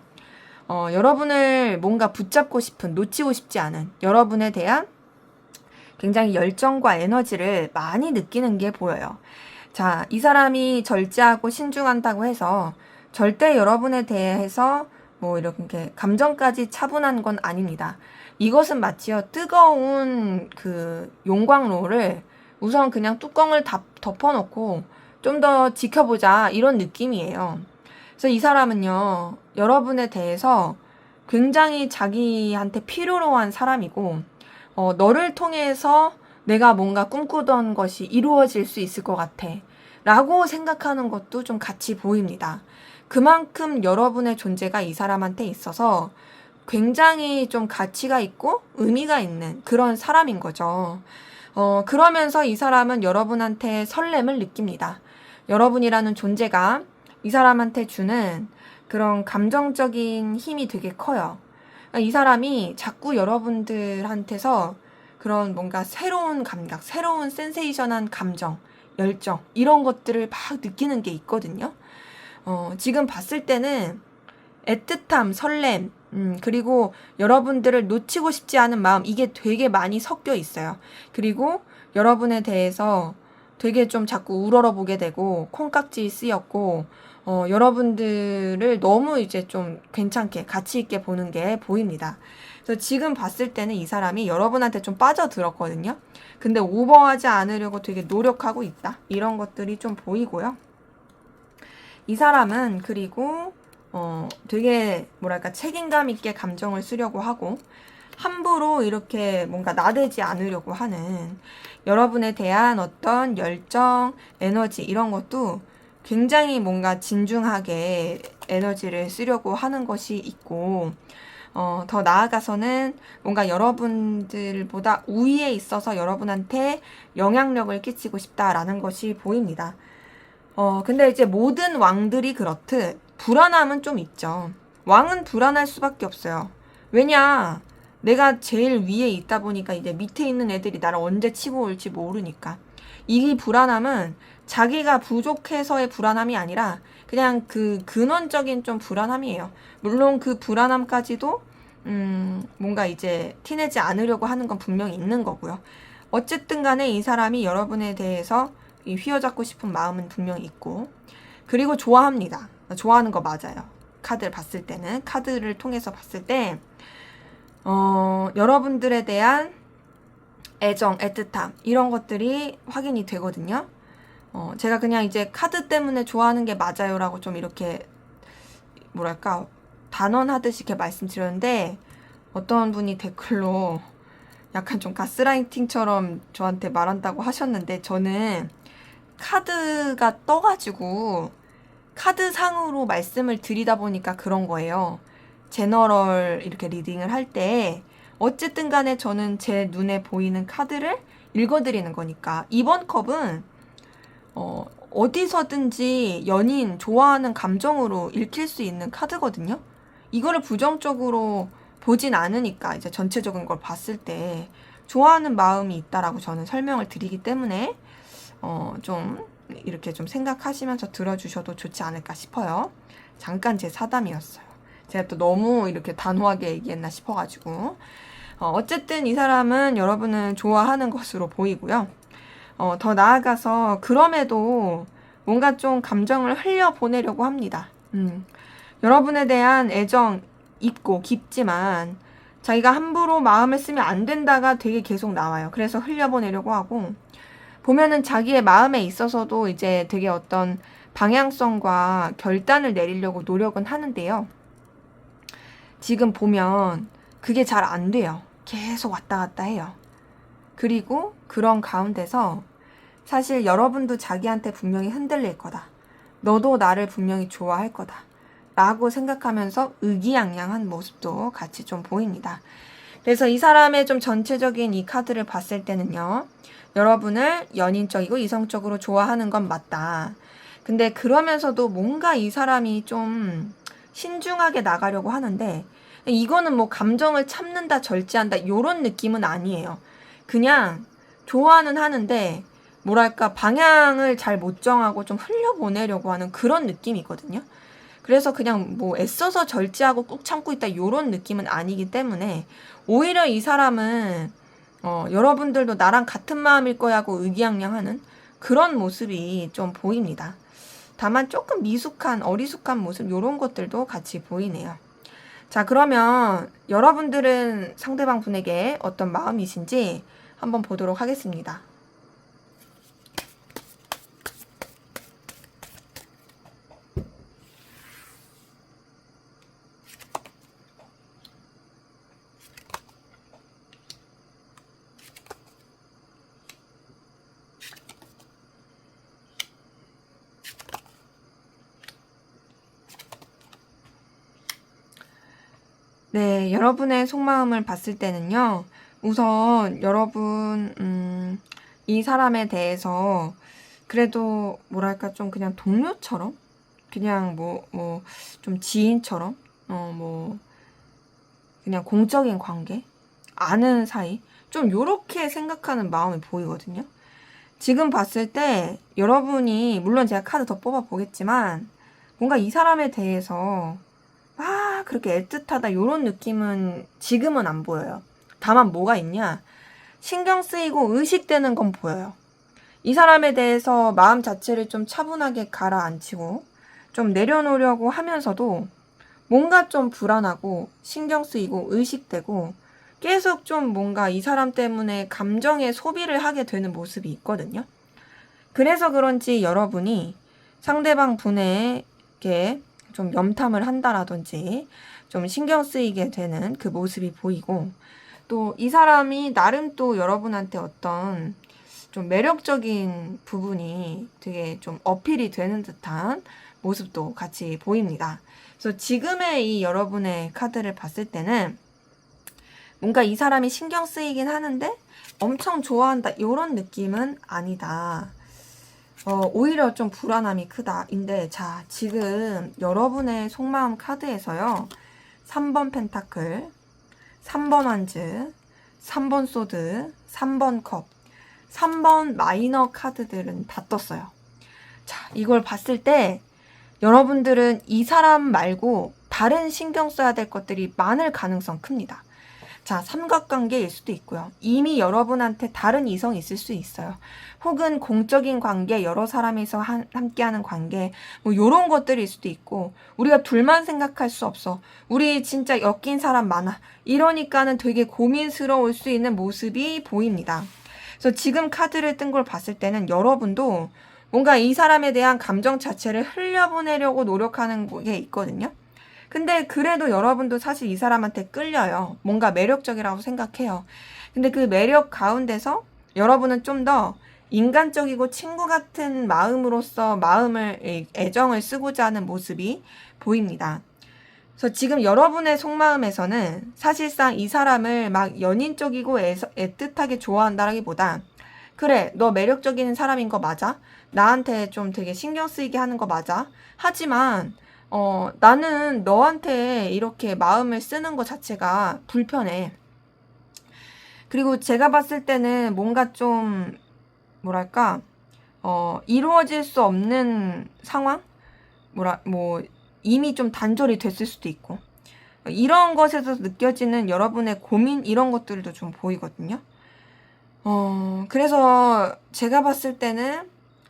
Speaker 1: 여러분을 뭔가 붙잡고 싶은, 놓치고 싶지 않은 여러분에 대한 굉장히 열정과 에너지를 많이 느끼는 게 보여요. 자, 이 사람이 절제하고 신중한다고 해서 절대 여러분에 대해서 뭐 이렇게 감정까지 차분한 건 아닙니다. 이것은 마치요, 뜨거운 그 용광로를 우선 그냥 뚜껑을 덮어놓고 좀 더 지켜보자, 이런 느낌이에요. 그래서 이 사람은요, 여러분에 대해서 굉장히 자기한테 필요로 한 사람이고, 너를 통해서 내가 뭔가 꿈꾸던 것이 이루어질 수 있을 것 같아 라고 생각하는 것도 좀 같이 보입니다. 그만큼 여러분의 존재가 이 사람한테 있어서 굉장히 좀 가치가 있고 의미가 있는 그런 사람인 거죠. 그러면서 이 사람은 여러분한테 설렘을 느낍니다. 여러분이라는 존재가 이 사람한테 주는 그런 감정적인 힘이 되게 커요. 이 사람이 자꾸 여러분들한테서 그런 뭔가 새로운 감각, 새로운 센세이션한 감정, 열정, 이런 것들을 막 느끼는 게 있거든요. 지금 봤을 때는 애틋함, 설렘, 그리고 여러분들을 놓치고 싶지 않은 마음, 이게 되게 많이 섞여 있어요. 그리고 여러분에 대해서 되게 좀 자꾸 우러러 보게 되고, 콩깍지 쓰였고, 여러분들을 너무 이제 좀 괜찮게, 가치 있게 보는 게 보입니다. 그래서 지금 봤을 때는 이 사람이 여러분한테 좀 빠져들었거든요. 근데 오버하지 않으려고 되게 노력하고 있다. 이런 것들이 좀 보이고요. 이 사람은 그리고 되게 뭐랄까 책임감 있게 감정을 쓰려고 하고 함부로 이렇게 뭔가 나대지 않으려고 하는 여러분에 대한 어떤 열정, 에너지 이런 것도 굉장히 뭔가 진중하게 에너지를 쓰려고 하는 것이 있고 더 나아가서는 뭔가 여러분들보다 우위에 있어서 여러분한테 영향력을 끼치고 싶다라는 것이 보입니다. 근데 이제 모든 왕들이 그렇듯 불안함은 좀 있죠. 왕은 불안할 수밖에 없어요. 왜냐? 내가 제일 위에 있다 보니까 이제 밑에 있는 애들이 나를 언제 치고 올지 모르니까. 이 불안함은 자기가 부족해서의 불안함이 아니라 그냥 그 근원적인 좀 불안함이에요. 물론 그 불안함까지도 뭔가 이제 티내지 않으려고 하는 건 분명히 있는 거고요. 어쨌든 간에 이 사람이 여러분에 대해서 휘어잡고 싶은 마음은 분명히 있고, 그리고 좋아합니다. 좋아하는 거 맞아요. 카드를 봤을 때는, 카드를 통해서 봤을 때 여러분들에 대한 애정, 애틋함 이런 것들이 확인이 되거든요. 제가 그냥 이제 카드 때문에 좋아하는 게 맞아요 라고 좀 이렇게 뭐랄까 단언하듯이 이렇게 말씀드렸는데, 어떤 분이 댓글로 약간 좀 가스라이팅처럼 저한테 말한다고 하셨는데, 저는 카드가 떠가지고 카드상으로 말씀을 드리다 보니까 그런 거예요. 제너럴 이렇게 리딩을 할 때 어쨌든 간에 저는 제 눈에 보이는 카드를 읽어드리는 거니까. 이번 컵은 어디서든지 연인, 좋아하는 감정으로 읽힐 수 있는 카드거든요. 이거를 부정적으로 보진 않으니까 이제 전체적인 걸 봤을 때 좋아하는 마음이 있다라고 저는 설명을 드리기 때문에 좀 이렇게 좀 생각하시면서 들어주셔도 좋지 않을까 싶어요. 잠깐 제 사담이었어요. 제가 또 너무 이렇게 단호하게 얘기했나 싶어가지고. 어쨌든 이 사람은 여러분을 좋아하는 것으로 보이고요. 더 나아가서 그럼에도 뭔가 좀 감정을 흘려보내려고 합니다. 여러분에 대한 애정 있고 깊지만 자기가 함부로 마음을 쓰면 안 된다가 되게 계속 나와요. 그래서 흘려보내려고 하고, 보면은 자기의 마음에 있어서도 이제 되게 어떤 방향성과 결단을 내리려고 노력은 하는데요. 지금 보면 그게 잘 안 돼요. 계속 왔다 갔다 해요. 그리고 그런 가운데서 사실 여러분도 자기한테 분명히 흔들릴 거다. 너도 나를 분명히 좋아할 거다. 라고 생각하면서 의기양양한 모습도 같이 좀 보입니다. 그래서 이 사람의 좀 전체적인 이 카드를 봤을 때는요. 여러분을 연인적이고 이성적으로 좋아하는 건 맞다. 근데 그러면서도 뭔가 이 사람이 좀 신중하게 나가려고 하는데, 이거는 뭐 감정을 참는다, 절제한다 이런 느낌은 아니에요. 그냥 좋아는 하는데 뭐랄까 방향을 잘 못 정하고 좀 흘려보내려고 하는 그런 느낌이거든요. 그래서 그냥 뭐 애써서 절제하고 꾹 참고 있다 이런 느낌은 아니기 때문에 오히려 이 사람은 여러분들도 나랑 같은 마음일 거야 하고 의기양양하는 그런 모습이 좀 보입니다. 다만 조금 미숙한 어리숙한 모습 이런 것들도 같이 보이네요. 자, 그러면 여러분들은 상대방 분에게 어떤 마음이신지 한번 보도록 하겠습니다. 네, 여러분의 속마음을 봤을 때는요, 우선 여러분, 이 사람에 대해서 그래도 뭐랄까 좀 그냥 동료처럼, 그냥 좀 지인처럼, 그냥 공적인 관계, 아는 사이, 좀 요렇게 생각하는 마음이 보이거든요. 지금 봤을 때 여러분이, 물론 제가 카드 더 뽑아 보겠지만, 뭔가 이 사람에 대해서 막 그렇게 애틋하다 요런 느낌은 지금은 안 보여요. 다만 뭐가 있냐? 신경 쓰이고 의식되는 건 보여요. 이 사람에 대해서 마음 자체를 좀 차분하게 가라앉히고 좀 내려놓으려고 하면서도 뭔가 좀 불안하고 신경 쓰이고 의식되고 계속 좀 뭔가 이 사람 때문에 감정의 소비를 하게 되는 모습이 있거든요. 그래서 그런지 여러분이 상대방 분에게 좀 염탐을 한다라든지 좀 신경 쓰이게 되는 그 모습이 보이고, 또 이 사람이 나름 또 여러분한테 어떤 좀 매력적인 부분이 되게 좀 어필이 되는 듯한 모습도 같이 보입니다. 그래서 지금의 이 여러분의 카드를 봤을 때는 뭔가 이 사람이 신경 쓰이긴 하는데 엄청 좋아한다 이런 느낌은 아니다. 오히려 좀 불안함이 크다인데, 자, 지금 여러분의 속마음 카드에서요, 3번 펜타클, 3번 완즈, 3번 소드, 3번 컵, 3번 마이너 카드들은 다 떴어요. 자, 이걸 봤을 때 여러분들은 이 사람 말고 다른 신경 써야 될 것들이 많을 가능성 큽니다. 자, 삼각관계일 수도 있고요. 이미 여러분한테 다른 이성이 있을 수 있어요. 혹은 공적인 관계, 여러 사람이서 함께하는 관계, 뭐 요런 것들일 수도 있고, 우리가 둘만 생각할 수 없어. 우리 진짜 엮인 사람 많아. 이러니까는 되게 고민스러울 수 있는 모습이 보입니다. 그래서 지금 카드를 뜬 걸 봤을 때는 여러분도 뭔가 이 사람에 대한 감정 자체를 흘려보내려고 노력하는 게 있거든요. 근데 그래도 여러분도 사실 이 사람한테 끌려요. 뭔가 매력적이라고 생각해요. 근데 그 매력 가운데서 여러분은 좀 더 인간적이고 친구 같은 마음으로서 애정을 쓰고자 하는 모습이 보입니다. 그래서 지금 여러분의 속마음에서는 사실상 이 사람을 막 연인적이고 애틋하게 좋아한다라기보다, 그래, 너 매력적인 사람인 거 맞아? 나한테 좀 되게 신경 쓰이게 하는 거 맞아? 하지만 나는 너한테 이렇게 마음을 쓰는 것 자체가 불편해. 그리고 제가 봤을 때는 뭔가 좀, 뭐랄까, 이루어질 수 없는 상황? 이미 좀 단절이 됐을 수도 있고. 이런 것에서 느껴지는 여러분의 고민, 이런 것들도 좀 보이거든요. 그래서 제가 봤을 때는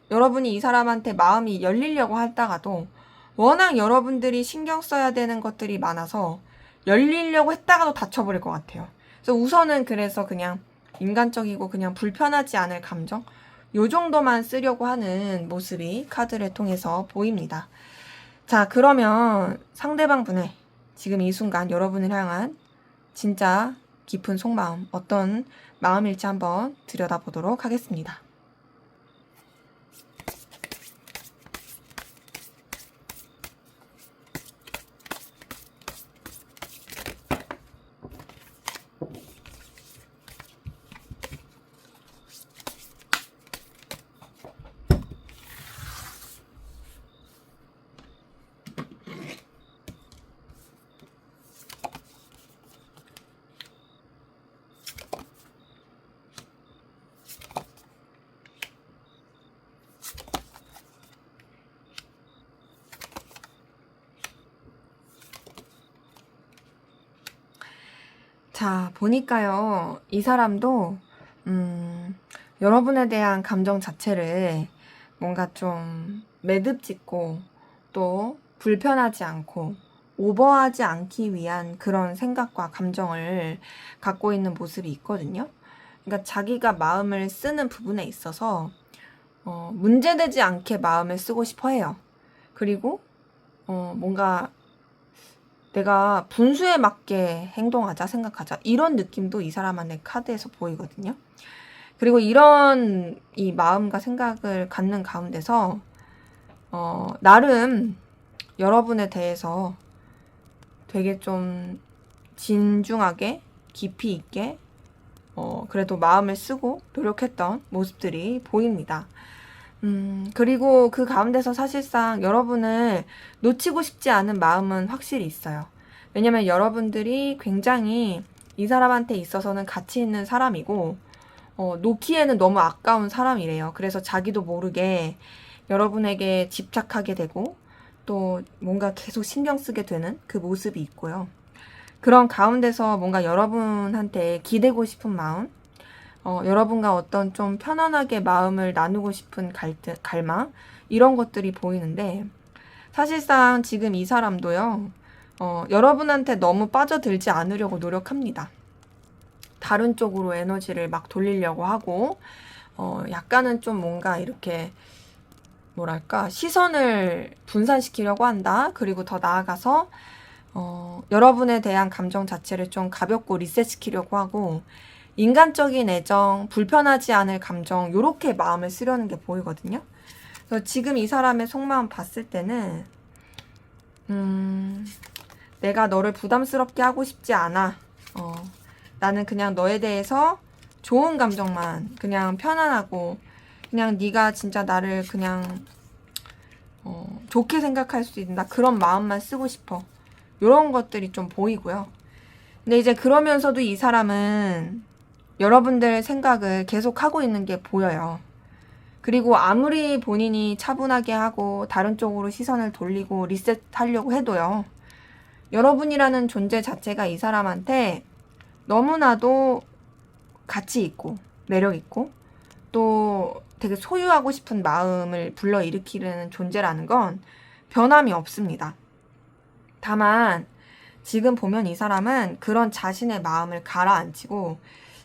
Speaker 1: 여러분이 이 사람한테 마음이 열리려고 하다가도 워낙 여러분들이 신경 써야 되는 것들이 많아서 열리려고 했다가도 닫혀버릴 것 같아요. 그래서 우선은 그래서 그냥 인간적이고 그냥 불편하지 않을 감정? 요 정도만 쓰려고 하는 모습이 카드를 통해서 보입니다. 자, 그러면 상대방 분의 지금 이 순간 여러분을 향한 진짜 깊은 속마음, 어떤 마음일지 한번 들여다보도록 하겠습니다. 자, 보니까요, 이 사람도, 여러분에 대한 감정 자체를 뭔가 좀 매듭짓고 또 불편하지 않고 오버하지 않기 위한 그런 생각과 감정을 갖고 있는 모습이 있거든요. 그러니까 자기가 마음을 쓰는 부분에 있어서 문제되지 않게 마음을 쓰고 싶어 해요. 그리고 뭔가 내가 분수에 맞게 행동하자, 생각하자, 이런 느낌도 이 사람한테 카드에서 보이거든요. 그리고 이런 이 마음과 생각을 갖는 가운데서 나름 여러분에 대해서 되게 좀 진중하게 깊이 있게 그래도 마음을 쓰고 노력했던 모습들이 보입니다. 그리고 그 가운데서 사실상 여러분을 놓치고 싶지 않은 마음은 확실히 있어요. 왜냐면 여러분들이 굉장히 이 사람한테 있어서는 가치 있는 사람이고, 놓기에는 너무 아까운 사람이래요. 그래서 자기도 모르게 여러분에게 집착하게 되고, 또 뭔가 계속 신경 쓰게 되는 그 모습이 있고요. 그런 가운데서 뭔가 여러분한테 기대고 싶은 마음, 여러분과 어떤 좀 편안하게 마음을 나누고 싶은 갈망, 이런 것들이 보이는데, 사실상 지금 이 사람도요, 여러분한테 너무 빠져들지 않으려고 노력합니다. 다른 쪽으로 에너지를 막 돌리려고 하고, 약간은 좀 뭔가 이렇게, 뭐랄까, 시선을 분산시키려고 한다. 그리고 더 나아가서, 여러분에 대한 감정 자체를 좀 가볍고 리셋시키려고 하고, 인간적인 애정, 불편하지 않을 감정, 요렇게 마음을 쓰려는 게 보이거든요. 그래서 지금 이 사람의 속마음 봤을 때는, 내가 너를 부담스럽게 하고 싶지 않아. 나는 그냥 너에 대해서 좋은 감정만, 그냥 편안하고, 그냥 네가 진짜 나를 그냥 좋게 생각할 수 있는 그런 마음만 쓰고 싶어. 요런 것들이 좀 보이고요. 근데 이제 그러면서도 이 사람은 여러분들 생각을 계속 하고 있는 게 보여요. 그리고 아무리 본인이 차분하게 하고 다른 쪽으로 시선을 돌리고 리셋하려고 해도요. 여러분이라는 존재 자체가 이 사람한테 너무나도 가치 있고 매력 있고 또 되게 소유하고 싶은 마음을 불러일으키는 존재라는 건 변함이 없습니다. 다만 지금 보면 이 사람은 그런 자신의 마음을 가라앉히고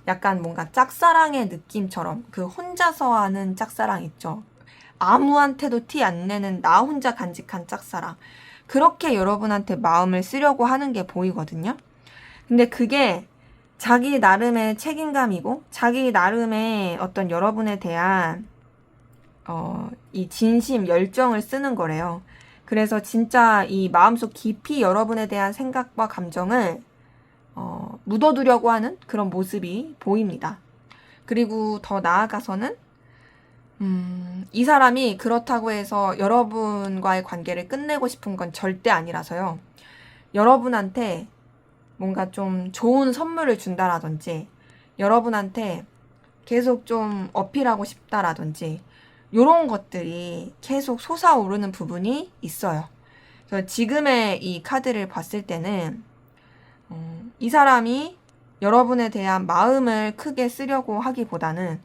Speaker 1: 약간 뭔가 짝사랑의 느낌처럼 그 혼자서 하는 짝사랑 있죠. 아무한테도 티 안 내는 나 혼자 간직한 짝사랑. 그렇게 여러분한테 마음을 쓰려고 하는 게 보이거든요. 근데 그게 자기 나름의 책임감이고 자기 나름의 어떤 여러분에 대한 이 진심, 열정을 쓰는 거래요. 그래서 진짜 이 마음속 깊이 여러분에 대한 생각과 감정을 묻어두려고 하는 그런 모습이 보입니다. 그리고 더 나아가서는 이 사람이 그렇다고 해서 여러분과의 관계를 끝내고 싶은 건 절대 아니라서요. 여러분한테 뭔가 좀 좋은 선물을 준다라든지 여러분한테 계속 좀 어필하고 싶다라든지 이런 것들이 계속 솟아오르는 부분이 있어요. 그래서 지금의 이 카드를 봤을 때는 이 사람이 여러분에 대한 마음을 크게 쓰려고 하기보다는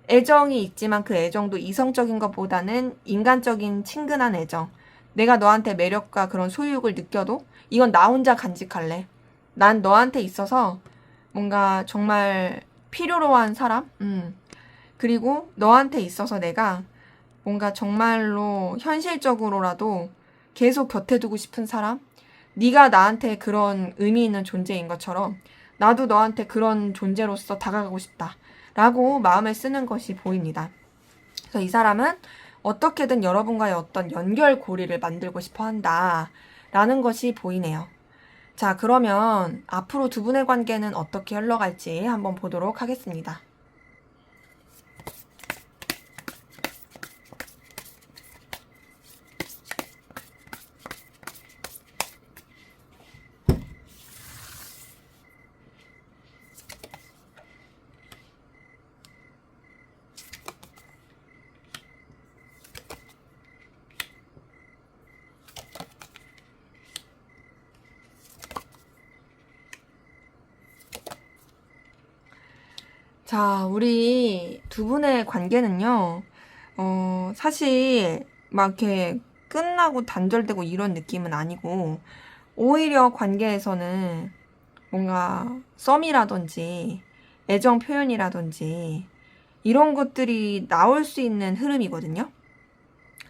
Speaker 1: 애정이 있지만 그 애정도 이성적인 것보다는 인간적인 친근한 애정. 내가 너한테 매력과 그런 소유욕을 느껴도 이건 나 혼자 간직할래. 난 너한테 있어서 뭔가 정말 필요로 한 사람? 그리고 너한테 있어서 내가 뭔가 정말로 현실적으로라도 계속 곁에 두고 싶은 사람? 네가 나한테 그런 의미 있는 존재인 것처럼 나도 너한테 그런 존재로서 다가가고 싶다. 라고 마음을 쓰는 것이 보입니다. 그래서 이 사람은 어떻게든 여러분과의 어떤 연결고리를 만들고 싶어 한다. 라는 것이 보이네요. 자, 그러면 앞으로 두 분의 관계는 어떻게 흘러갈지 한번 보도록 하겠습니다. 자, 우리 두 분의 관계는요, 사실 막 이렇게 끝나고 단절되고 이런 느낌은 아니고, 오히려 관계에서는 뭔가 썸이라든지 애정 표현이라든지 이런 것들이 나올 수 있는 흐름이거든요.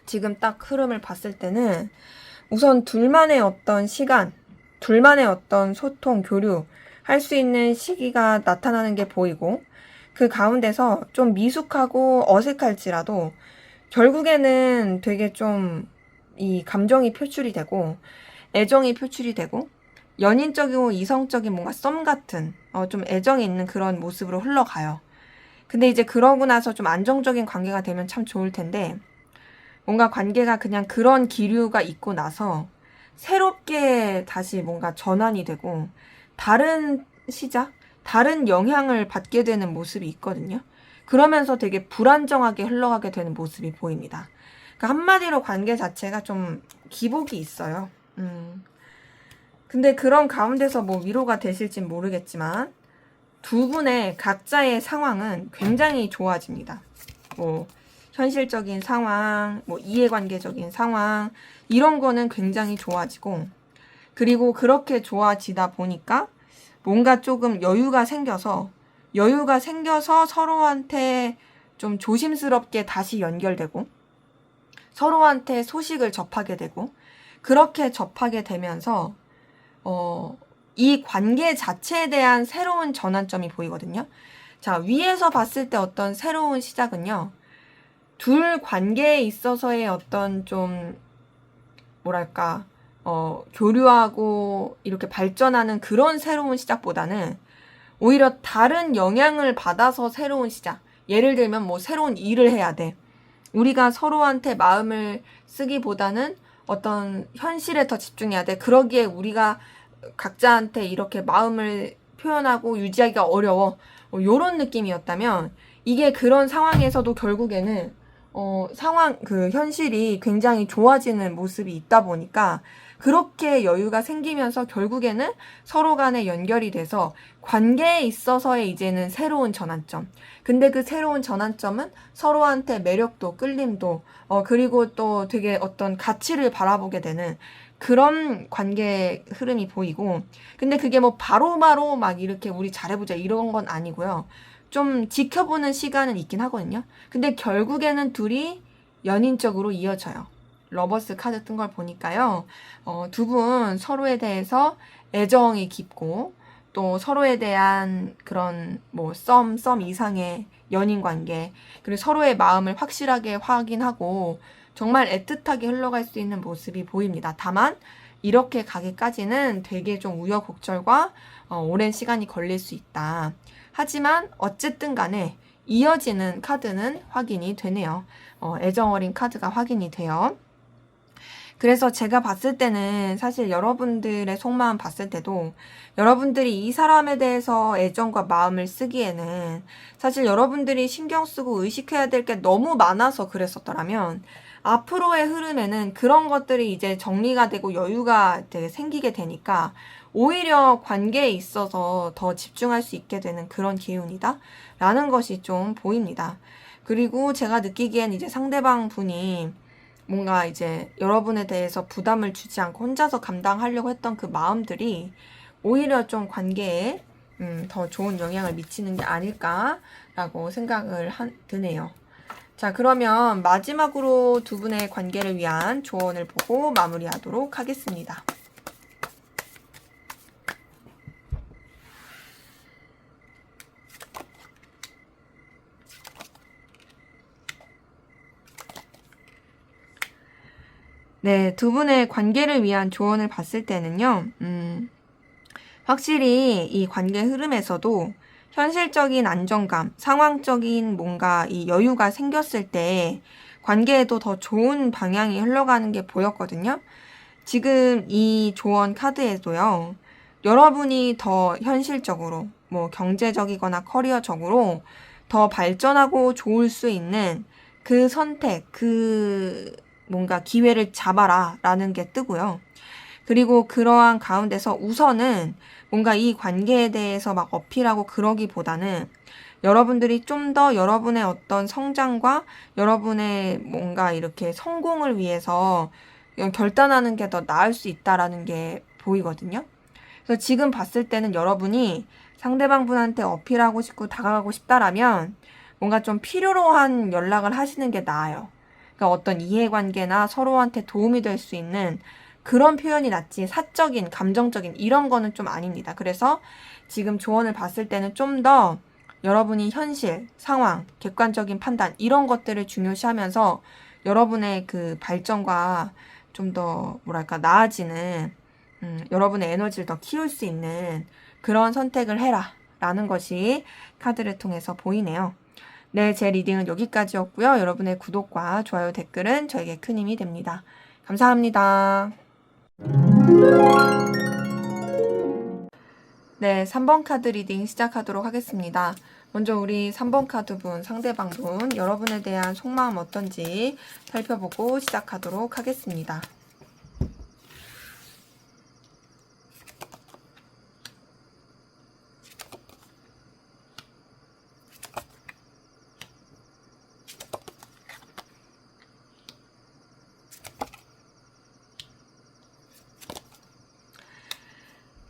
Speaker 1: 지금 딱 흐름을 봤을 때는 우선 둘만의 어떤 시간, 둘만의 어떤 소통, 교류, 할 수 있는 시기가 나타나는 게 보이고, 그 가운데서 좀 미숙하고 어색할지라도 결국에는 되게 좀 이 감정이 표출이 되고 애정이 표출이 되고 연인적이고 이성적인 뭔가 썸 같은 좀 애정이 있는 그런 모습으로 흘러가요. 근데 이제 그러고 나서 좀 안정적인 관계가 되면 참 좋을 텐데 뭔가 관계가 그냥 그런 기류가 있고 나서 새롭게 다시 뭔가 전환이 되고 다른 시작, 다른 영향을 받게 되는 모습이 있거든요. 그러면서 되게 불안정하게 흘러가게 되는 모습이 보입니다. 그러니까 한마디로 관계 자체가 좀 기복이 있어요. 근데 그런 가운데서 뭐 위로가 되실진 모르겠지만 두 분의 각자의 상황은 굉장히 좋아집니다. 뭐 현실적인 상황, 뭐 이해관계적인 상황 이런 거는 굉장히 좋아지고 그리고 그렇게 좋아지다 보니까 뭔가 조금 여유가 생겨서 서로한테 좀 조심스럽게 다시 연결되고 서로한테 소식을 접하게 되고 그렇게 접하게 되면서 이 관계 자체에 대한 새로운 전환점이 보이거든요. 자, 위에서 봤을 때 어떤 새로운 시작은요. 둘 관계에 있어서의 어떤 좀 뭐랄까 교류하고 이렇게 발전하는 그런 새로운 시작보다는 오히려 다른 영향을 받아서 새로운 시작. 예를 들면 뭐 새로운 일을 해야 돼. 우리가 서로한테 마음을 쓰기보다는 어떤 현실에 더 집중해야 돼. 그러기에 우리가 각자한테 이렇게 마음을 표현하고 유지하기가 어려워. 요런 느낌이었다면 이게 그런 상황에서도 결국에는 현실이 굉장히 좋아지는 모습이 있다 보니까 그렇게 여유가 생기면서 결국에는 서로 간에 연결이 돼서 관계에 있어서의 이제는 새로운 전환점. 근데 그 새로운 전환점은 서로한테 매력도 끌림도 그리고 또 되게 어떤 가치를 바라보게 되는 그런 관계 흐름이 보이고 근데 그게 뭐 바로바로 막 이렇게 우리 잘해보자 이런 건 아니고요. 좀 지켜보는 시간은 있긴 하거든요. 근데 결국에는 둘이 연인적으로 이어져요. 러버스 카드 뜬 걸 보니까요. 두 분 서로에 대해서 애정이 깊고 또 서로에 대한 그런 뭐 썸 이상의 연인 관계 그리고 서로의 마음을 확실하게 확인하고 정말 애틋하게 흘러갈 수 있는 모습이 보입니다. 다만 이렇게 가기까지는 되게 좀 우여곡절과 오랜 시간이 걸릴 수 있다. 하지만 어쨌든 간에 이어지는 카드는 확인이 되네요. 애정 어린 카드가 확인이 돼요. 그래서 제가 봤을 때는 사실 여러분들의 속마음 봤을 때도 여러분들이 이 사람에 대해서 애정과 마음을 쓰기에는 사실 여러분들이 신경 쓰고 의식해야 될 게 너무 많아서 그랬었더라면 앞으로의 흐름에는 그런 것들이 이제 정리가 되고 여유가 되게 생기게 되니까 오히려 관계에 있어서 더 집중할 수 있게 되는 그런 기운이다 라는 것이 좀 보입니다. 그리고 제가 느끼기엔 이제 상대방 분이 뭔가 이제 여러분에 대해서 부담을 주지 않고 혼자서 감당하려고 했던 그 마음들이 오히려 좀 관계에 더 좋은 영향을 미치는 게 아닐까라고 생각을 드네요. 자, 그러면 마지막으로 두 분의 관계를 위한 조언을 보고 마무리하도록 하겠습니다. 네, 두 분의 관계를 위한 조언을 봤을 때는요, 확실히 이 관계 흐름에서도 현실적인 안정감, 상황적인 뭔가 이 여유가 생겼을 때 관계에도 더 좋은 방향이 흘러가는 게 보였거든요. 지금 이 조언 카드에도요, 여러분이 더 현실적으로, 뭐 경제적이거나 커리어적으로 더 발전하고 좋을 수 있는 그 선택, 그 뭔가 기회를 잡아라 라는 게 뜨고요. 그리고 그러한 가운데서 우선은 뭔가 이 관계에 대해서 막 어필하고 그러기보다는 여러분들이 좀 더 여러분의 어떤 성장과 여러분의 뭔가 이렇게 성공을 위해서 결단하는 게 더 나을 수 있다라는 게 보이거든요. 그래서 지금 봤을 때는 여러분이 상대방 분한테 어필하고 싶고 다가가고 싶다라면 뭔가 좀 필요로 한 연락을 하시는 게 나아요. 그러니까 어떤 이해관계나 서로한테 도움이 될 수 있는 그런 표현이 낫지 사적인, 감정적인 이런 거는 좀 아닙니다. 그래서 지금 조언을 봤을 때는 좀 더 여러분이 현실, 상황, 객관적인 판단 이런 것들을 중요시하면서 여러분의 그 발전과 좀 더 뭐랄까 나아지는 여러분의 에너지를 더 키울 수 있는 그런 선택을 해라 라는 것이 카드를 통해서 보이네요. 네, 제 리딩은 여기까지였고요. 여러분의 구독과 좋아요, 댓글은 저에게 큰 힘이 됩니다. 감사합니다. 네, 3번 카드 리딩 시작하도록 하겠습니다. 먼저 우리 3번 카드 분, 상대방 분, 여러분에 대한 속마음 어떤지 살펴보고 시작하도록 하겠습니다.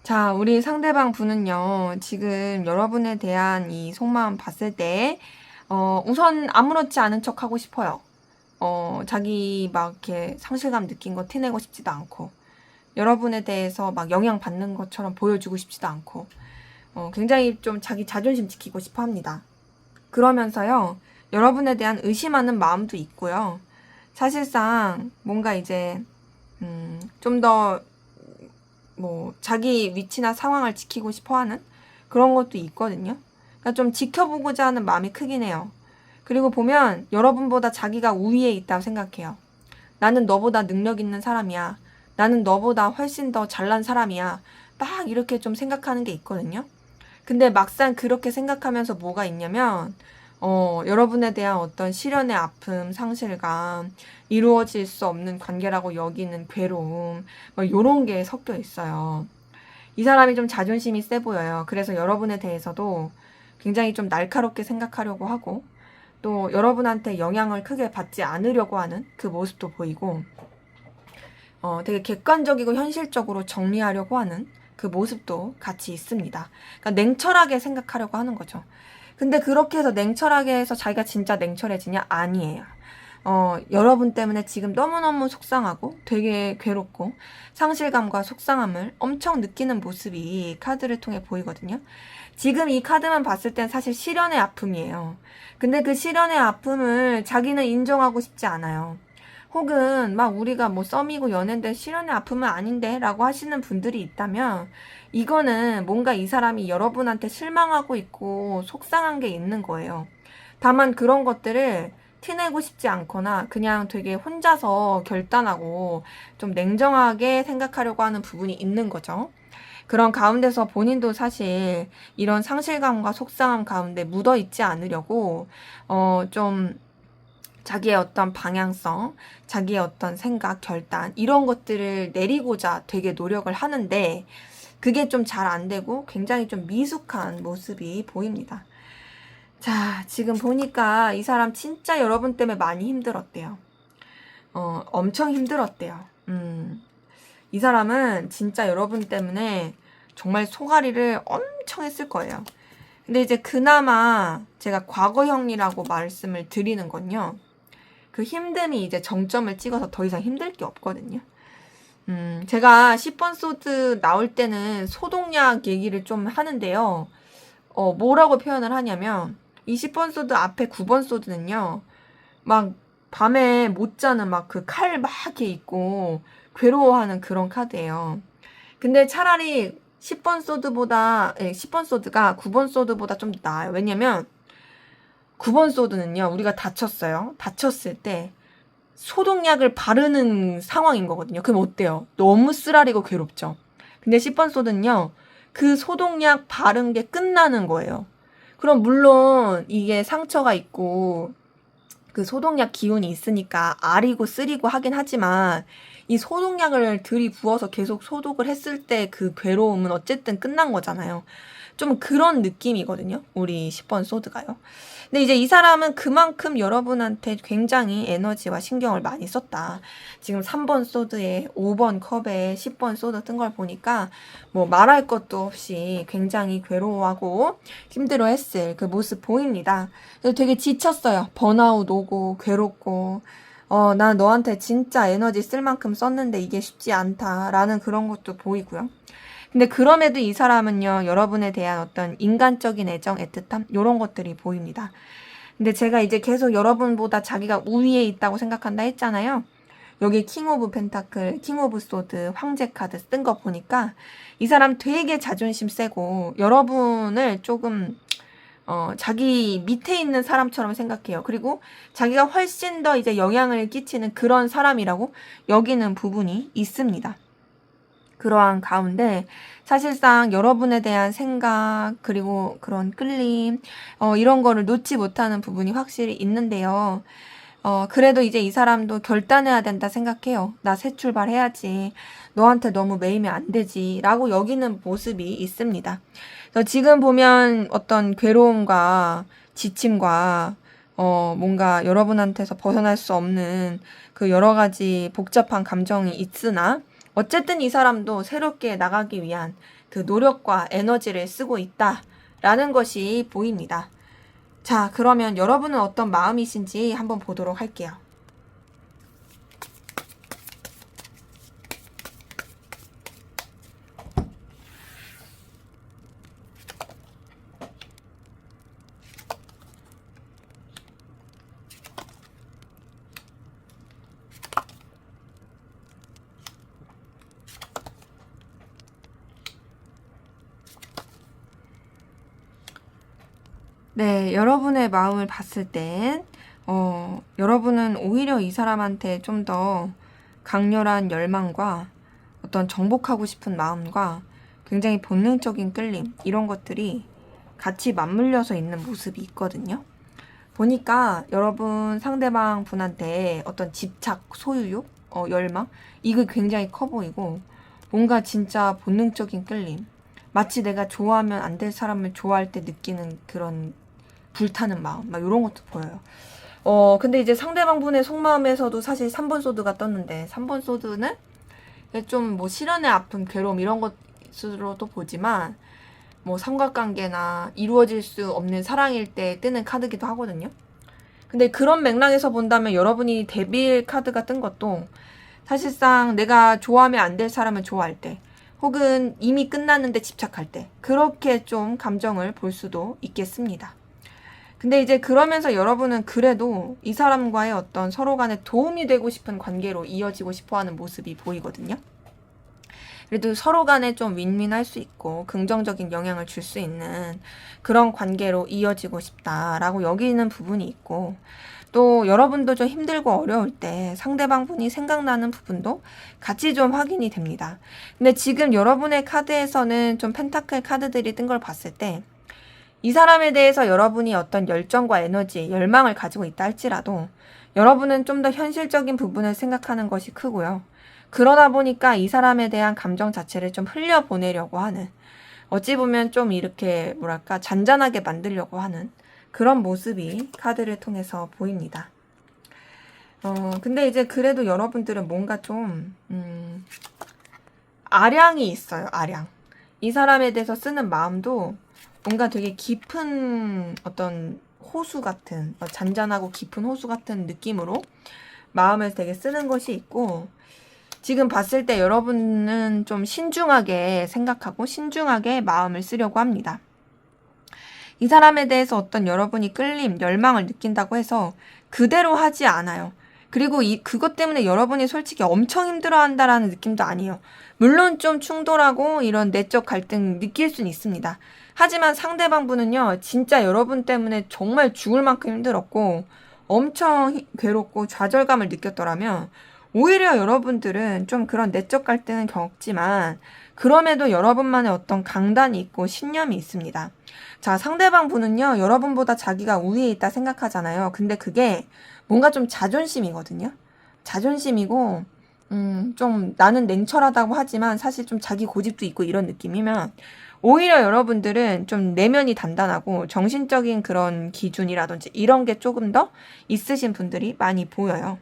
Speaker 1: 자, 우리 상대방 분은요, 지금 여러분에 대한 이 속마음 봤을 때, 우선 아무렇지 않은 척 하고 싶어요. 자기 막 이렇게 상실감 느낀 거 티내고 싶지도 않고, 여러분에 대해서 막 영향받는 것처럼 보여주고 싶지도 않고, 굉장히 좀 자기 자존심 지키고 싶어 합니다. 그러면서요, 여러분에 대한 의심하는 마음도 있고요. 사실상 뭔가 이제, 좀더 자기 위치나 상황을 지키고 싶어 하는 그런 것도 있거든요. 그러니까 좀 지켜보고자 하는 마음이 크긴 해요. 그리고 보면 여러분보다 자기가 우위에 있다고 생각해요. 나는 너보다 능력 있는 사람이야. 나는 너보다 훨씬 더 잘난 사람이야. 막 이렇게 좀 생각하는 게 있거든요. 근데 막상 그렇게 생각하면서 뭐가 있냐면, 여러분에 대한 어떤 시련의 아픔, 상실감, 이루어질 수 없는 관계라고 여기는 괴로움, 요런 게 섞여 있어요. 이 사람이 좀 자존심이 세 보여요. 그래서 여러분에 대해서도 굉장히 좀 날카롭게 생각하려고 하고, 또 여러분한테 영향을 크게 받지 않으려고 하는 그 모습도 보이고, 되게 객관적이고 현실적으로 정리하려고 하는 그 모습도 같이 있습니다. 그러니까 냉철하게 생각하려고 하는 거죠. 근데 그렇게 해서 냉철하게 해서 자기가 진짜 냉철해지냐? 아니에요. 여러분 때문에 지금 너무너무 속상하고 되게 괴롭고 상실감과 속상함을 엄청 느끼는 모습이 카드를 통해 보이거든요. 지금 이 카드만 봤을 땐 사실 시련의 아픔이에요. 근데 그 시련의 아픔을 자기는 인정하고 싶지 않아요. 혹은 막 우리가 뭐 썸이고 연애인데 시련의 아픔은 아닌데 라고 하시는 분들이 있다면 이거는 뭔가 이 사람이 여러분한테 실망하고 있고 속상한 게 있는 거예요. 다만 그런 것들을 티내고 싶지 않거나 그냥 되게 혼자서 결단하고 좀 냉정하게 생각하려고 하는 부분이 있는 거죠. 그런 가운데서 본인도 사실 이런 상실감과 속상함 가운데 묻어 있지 않으려고 좀 자기의 어떤 방향성, 자기의 어떤 생각, 결단 이런 것들을 내리고자 되게 노력을 하는데 그게 좀 잘 안 되고 굉장히 좀 미숙한 모습이 보입니다. 자, 지금 보니까 이 사람 진짜 여러분 때문에 많이 힘들었대요. 엄청 힘들었대요. 이 사람은 진짜 여러분 때문에 정말 소가리를 엄청 했을 거예요. 근데 이제 그나마 제가 과거형이라고 말씀을 드리는 건요. 그 힘듦이 이제 정점을 찍어서 더 이상 힘들 게 없거든요. 제가 10번 소드 나올 때는 소독약 얘기를 좀 하는데요. 뭐라고 표현을 하냐면, 이 10번 소드 앞에 9번 소드는요, 막 밤에 못 자는 막 그 칼 막 이렇게 있고 괴로워하는 그런 카드예요. 근데 차라리 10번 소드보다, 10번 소드가 9번 소드보다 좀 나아요. 왜냐면, 9번 소드는요, 우리가 다쳤어요. 다쳤을 때 소독약을 바르는 상황인 거거든요. 그럼 어때요? 너무 쓰라리고 괴롭죠. 근데 10번 소드는요, 그 소독약 바른 게 끝나는 거예요. 그럼 물론 이게 상처가 있고 그 소독약 기운이 있으니까 아리고 쓰리고 하긴 하지만 이 소독약을 들이부어서 계속 소독을 했을 때 그 괴로움은 어쨌든 끝난 거잖아요. 좀 그런 느낌이거든요. 우리 10번 소드가요. 근데 이제 이 사람은 그만큼 여러분한테 굉장히 에너지와 신경을 많이 썼다. 지금 3번 소드에 5번 컵에 10번 소드 뜬 걸 보니까 뭐 말할 것도 없이 굉장히 괴로워하고 힘들어했을 그 모습 보입니다. 그래서 되게 지쳤어요. 번아웃 오고 괴롭고 나 너한테 진짜 에너지 쓸 만큼 썼는데 이게 쉽지 않다라는 그런 것도 보이고요. 근데 그럼에도 이 사람은요, 여러분에 대한 어떤 인간적인 애정, 애틋함, 이런 것들이 보입니다. 근데 제가 이제 계속 여러분보다 자기가 우위에 있다고 생각한다 했잖아요. 여기 킹 오브 펜타클, 킹 오브 소드, 황제 카드 쓴 거 보니까 이 사람 되게 자존심 세고 여러분을 조금 자기 밑에 있는 사람처럼 생각해요. 그리고 자기가 훨씬 더 이제 영향을 끼치는 그런 사람이라고 여기는 부분이 있습니다. 그러한 가운데 사실상 여러분에 대한 생각 그리고 그런 끌림 이런 거를 놓지 못하는 부분이 확실히 있는데요. 그래도 이제 이 사람도 결단해야 된다 생각해요. 나 새 출발해야지. 너한테 너무 매이면 안 되지. 라고 여기는 모습이 있습니다. 그래서 지금 보면 어떤 괴로움과 지침과 뭔가 여러분한테서 벗어날 수 없는 그 여러 가지 복잡한 감정이 있으나 어쨌든 이 사람도 새롭게 나가기 위한 그 노력과 에너지를 쓰고 있다라는 것이 보입니다. 자, 그러면 여러분은 어떤 마음이신지 한번 보도록 할게요. 네, 여러분의 마음을 봤을 땐, 여러분은 오히려 이 사람한테 좀 더 강렬한 열망과 어떤 정복하고 싶은 마음과 굉장히 본능적인 끌림, 이런 것들이 같이 맞물려서 있는 모습이 있거든요. 보니까 여러분 상대방 분한테 어떤 집착, 소유욕, 열망, 이게 굉장히 커 보이고, 뭔가 진짜 본능적인 끌림, 마치 내가 좋아하면 안 될 사람을 좋아할 때 느끼는 그런 불타는 마음, 막 이런 것도 보여요. 근데 이제 상대방 분의 속마음에서도 사실 3번 소드가 떴는데 3번 소드는 좀 뭐 실연의 아픔, 괴로움 이런 것으로도 보지만 뭐 삼각관계나 이루어질 수 없는 사랑일 때 뜨는 카드기도 하거든요. 근데 그런 맥락에서 본다면 여러분이 데빌 카드가 뜬 것도 사실상 내가 좋아하면 안 될 사람을 좋아할 때 혹은 이미 끝났는데 집착할 때 그렇게 좀 감정을 볼 수도 있겠습니다. 근데 이제 그러면서 여러분은 그래도 이 사람과의 어떤 서로 간에 도움이 되고 싶은 관계로 이어지고 싶어 하는 모습이 보이거든요. 그래도 서로 간에 좀 윈윈할 수 있고 긍정적인 영향을 줄 수 있는 그런 관계로 이어지고 싶다라고 여기는 부분이 있고, 또 여러분도 좀 힘들고 어려울 때 상대방 분이 생각나는 부분도 같이 좀 확인이 됩니다. 근데 지금 여러분의 카드에서는 좀 펜타클 카드들이 뜬 걸 봤을 때 이 사람에 대해서 여러분이 어떤 열정과 에너지, 열망을 가지고 있다 할지라도 여러분은 좀 더 현실적인 부분을 생각하는 것이 크고요. 그러다 보니까 이 사람에 대한 감정 자체를 좀 흘려보내려고 하는, 어찌 보면 좀 이렇게 뭐랄까 잔잔하게 만들려고 하는 그런 모습이 카드를 통해서 보입니다. 근데 이제 그래도 여러분들은 뭔가 좀 아량이 있어요. 아량. 이 사람에 대해서 쓰는 마음도 뭔가 되게 깊은 어떤 호수 같은, 잔잔하고 깊은 호수 같은 느낌으로 마음을 되게 쓰는 것이 있고, 지금 봤을 때 여러분은 좀 신중하게 생각하고 신중하게 마음을 쓰려고 합니다. 이 사람에 대해서 어떤 여러분이 끌림, 열망을 느낀다고 해서 그대로 하지 않아요. 그리고 그것 때문에 여러분이 솔직히 엄청 힘들어한다라는 느낌도 아니에요. 물론 좀 충돌하고 이런 내적 갈등 느낄 수는 있습니다. 하지만 상대방 분은요, 진짜 여러분 때문에 정말 죽을 만큼 힘들었고 엄청 괴롭고 좌절감을 느꼈더라면 오히려 여러분들은 좀 그런 내적 갈등은 겪지만 그럼에도 여러분만의 어떤 강단이 있고 신념이 있습니다. 자, 상대방 분은요, 여러분보다 자기가 우위에 있다 생각하잖아요. 근데 그게 뭔가 좀 자존심이거든요. 자존심이고 좀 나는 냉철하다고 하지만 사실 좀 자기 고집도 있고 이런 느낌이면 오히려 여러분들은 좀 내면이 단단하고 정신적인 그런 기준이라든지 이런 게 조금 더 있으신 분들이 많이 보여요.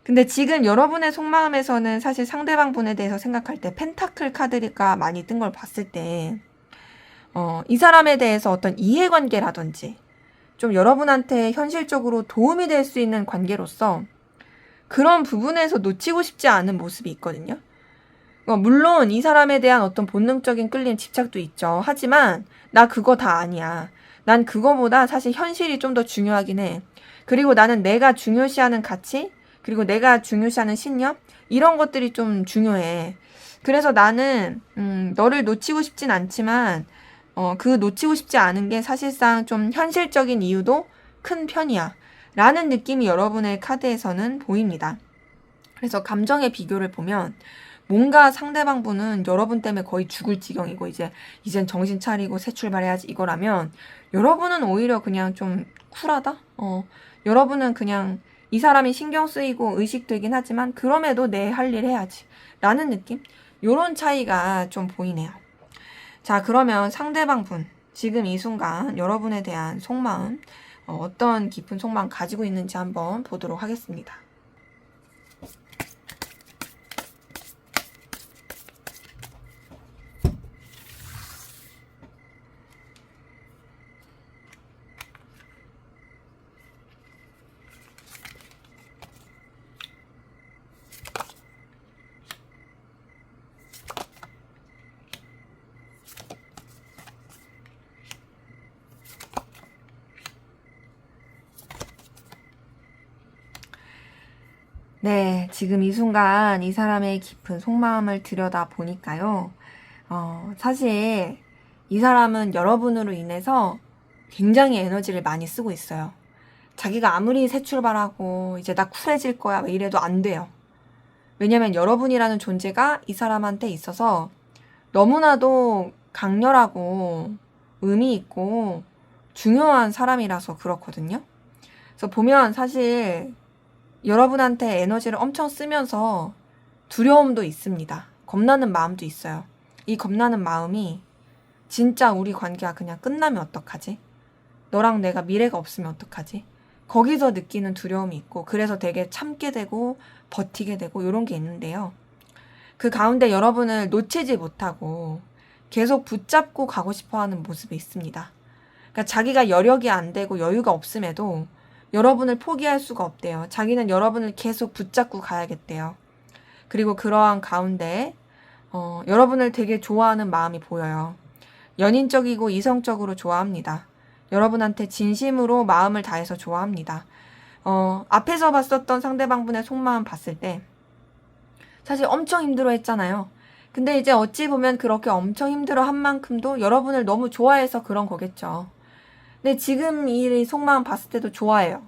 Speaker 1: 근데 지금 여러분의 속마음에서는 사실 상대방 분에 대해서 생각할 때 펜타클 카드가 많이 뜬 걸 봤을 때 이 사람에 대해서 어떤 이해관계라든지 좀 여러분한테 현실적으로 도움이 될 수 있는 관계로서 그런 부분에서 놓치고 싶지 않은 모습이 있거든요. 물론 이 사람에 대한 어떤 본능적인 끌림, 집착도 있죠. 하지만 나 그거 다 아니야. 난 그거보다 사실 현실이 좀 더 중요하긴 해. 그리고 나는 내가 중요시하는 가치, 그리고 내가 중요시하는 신념, 이런 것들이 좀 중요해. 그래서 나는 너를 놓치고 싶진 않지만 그 놓치고 싶지 않은 게 사실상 좀 현실적인 이유도 큰 편이야 라는 느낌이 여러분의 카드에서는 보입니다. 그래서 감정의 비교를 보면 뭔가 상대방분은 여러분 때문에 거의 죽을 지경이고 이젠 정신 차리고 새 출발해야지 이거라면, 여러분은 오히려 그냥 좀 쿨하다? 여러분은 그냥 이 사람이 신경 쓰이고 의식되긴 하지만 그럼에도 내 할 일 해야지 라는 느낌? 요런 차이가 좀 보이네요. 자, 그러면 상대방분, 지금 이 순간 여러분에 대한 속마음, 어떤 깊은 속마음 가지고 있는지 한번 보도록 하겠습니다. 네, 지금 이 순간 이 사람의 깊은 속마음을 들여다 보니까요. 사실 이 사람은 여러분으로 인해서 굉장히 에너지를 많이 쓰고 있어요. 자기가 아무리 새 출발하고 이제 나 쿨해질 거야 이래도 안 돼요. 왜냐면 여러분이라는 존재가 이 사람한테 있어서 너무나도 강렬하고 의미 있고 중요한 사람이라서 그렇거든요. 그래서 보면 사실 여러분한테 에너지를 엄청 쓰면서 두려움도 있습니다. 겁나는 마음도 있어요. 이 겁나는 마음이 진짜 우리 관계가 그냥 끝나면 어떡하지? 너랑 내가 미래가 없으면 어떡하지? 거기서 느끼는 두려움이 있고, 그래서 되게 참게 되고 버티게 되고 이런 게 있는데요. 그 가운데 여러분을 놓치지 못하고 계속 붙잡고 가고 싶어하는 모습이 있습니다. 그러니까 자기가 여력이 안 되고 여유가 없음에도 여러분을 포기할 수가 없대요. 자기는 여러분을 계속 붙잡고 가야겠대요. 그리고 그러한 가운데 여러분을 되게 좋아하는 마음이 보여요. 연인적이고 이성적으로 좋아합니다. 여러분한테 진심으로 마음을 다해서 좋아합니다. 앞에서 봤었던 상대방분의 속마음 봤을 때 사실 엄청 힘들어 했잖아요. 근데 이제 어찌 보면 그렇게 엄청 힘들어 한 만큼도 여러분을 너무 좋아해서 그런 거겠죠. 근데 지금 이 속마음 봤을 때도 좋아해요.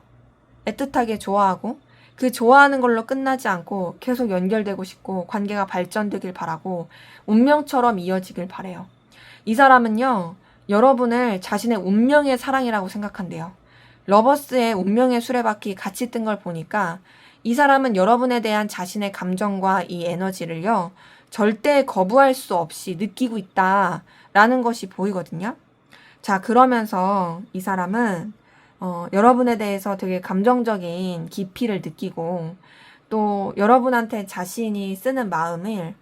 Speaker 1: 애틋하게 좋아하고, 그 좋아하는 걸로 끝나지 않고 계속 연결되고 싶고 관계가 발전되길 바라고 운명처럼 이어지길 바래요. 이 사람은요, 여러분을 자신의 운명의 사랑이라고 생각한대요. 러버스의 운명의 수레바퀴 같이 뜬 걸 보니까 이 사람은 여러분에 대한 자신의 감정과 이 에너지를요, 절대 거부할 수 없이 느끼고 있다라는 것이 보이거든요. 자, 그러면서 이 사람은 여러분에 대해서 되게 감정적인 깊이를 느끼고, 또 여러분한테 자신이 쓰는 마음을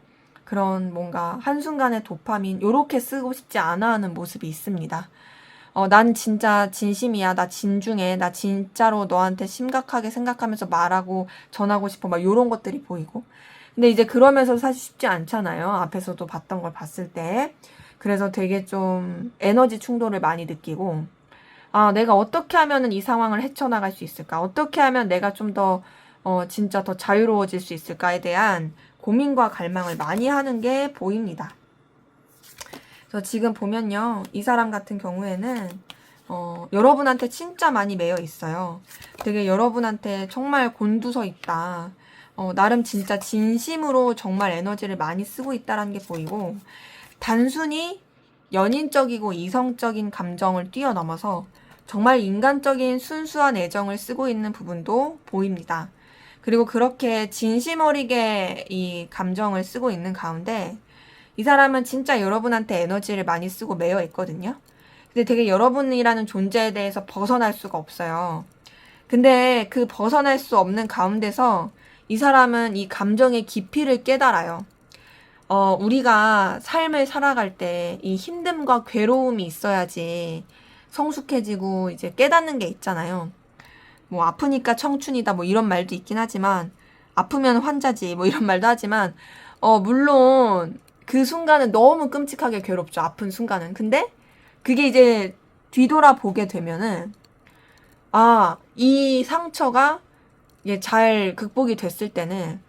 Speaker 1: 그런 뭔가 한순간의 도파민 요렇게 쓰고 싶지 않아 하는 모습이 있습니다. 난 진짜 진심이야. 나 진중해. 나 진짜로 너한테 심각하게 생각하면서 말하고 전하고 싶어. 막 요런 것들이 보이고. 근데 이제 그러면서 사실 쉽지 않잖아요. 앞에서도 봤던 걸 봤을 때. 그래서 되게 좀 에너지 충돌을 많이 느끼고, 내가 어떻게 하면은 이 상황을 헤쳐나갈 수 있을까? 어떻게 하면 내가 좀 더, 진짜 더 자유로워질 수 있을까에 대한 고민과 갈망을 많이 하는 게 보입니다. 그래서 지금 보면요, 이 사람 같은 경우에는, 여러분한테 진짜 많이 매여 있어요. 되게 여러분한테 정말 곤두서 있다. 나름 진짜 진심으로 정말 에너지를 많이 쓰고 있다라는 게 보이고, 단순히 연인적이고 이성적인 감정을 뛰어넘어서 정말 인간적인 순수한 애정을 쓰고 있는 부분도 보입니다. 그리고 그렇게 진심 어리게 이 감정을 쓰고 있는 가운데 이 사람은 진짜 여러분한테 에너지를 많이 쓰고 매여 있거든요. 근데 되게 여러분이라는 존재에 대해서 벗어날 수가 없어요. 근데 그 벗어날 수 없는 가운데서 이 사람은 이 감정의 깊이를 깨달아요. 우리가 삶을 살아갈 때 이 힘듦과 괴로움이 있어야지 성숙해지고 이제 깨닫는 게 있잖아요. 뭐 아프니까 청춘이다 뭐 이런 말도 있긴 하지만, 아프면 환자지 뭐 이런 말도 하지만, 물론 그 순간은 너무 끔찍하게 괴롭죠. 아픈 순간은. 근데 그게 이제 뒤돌아보게 되면은 이 상처가 이게 잘 극복이 됐을 때는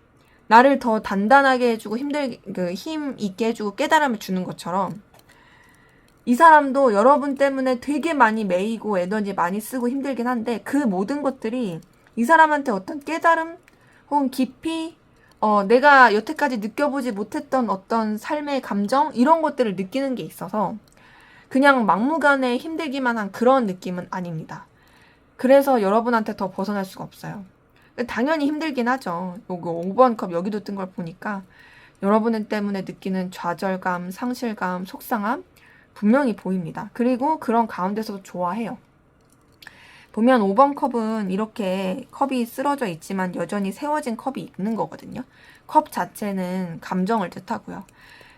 Speaker 1: 나를 더 단단하게 해주고 힘 있게 해주고 깨달음을 주는 것처럼 이 사람도 여러분 때문에 되게 많이 매이고 에너지 많이 쓰고 힘들긴 한데 그 모든 것들이 이 사람한테 어떤 깨달음 혹은 깊이 내가 여태까지 느껴보지 못했던 어떤 삶의 감정 이런 것들을 느끼는 게 있어서 그냥 막무가내 힘들기만 한 그런 느낌은 아닙니다. 그래서 여러분한테 더 벗어날 수가 없어요. 당연히 힘들긴 하죠. 요거 5번 컵 여기도 뜬 걸 보니까 여러분 때문에 느끼는 좌절감, 상실감, 속상함 분명히 보입니다. 그리고 그런 가운데서도 좋아해요. 보면 5번 컵은 이렇게 컵이 쓰러져 있지만 여전히 세워진 컵이 있는 거거든요. 컵 자체는 감정을 뜻하고요.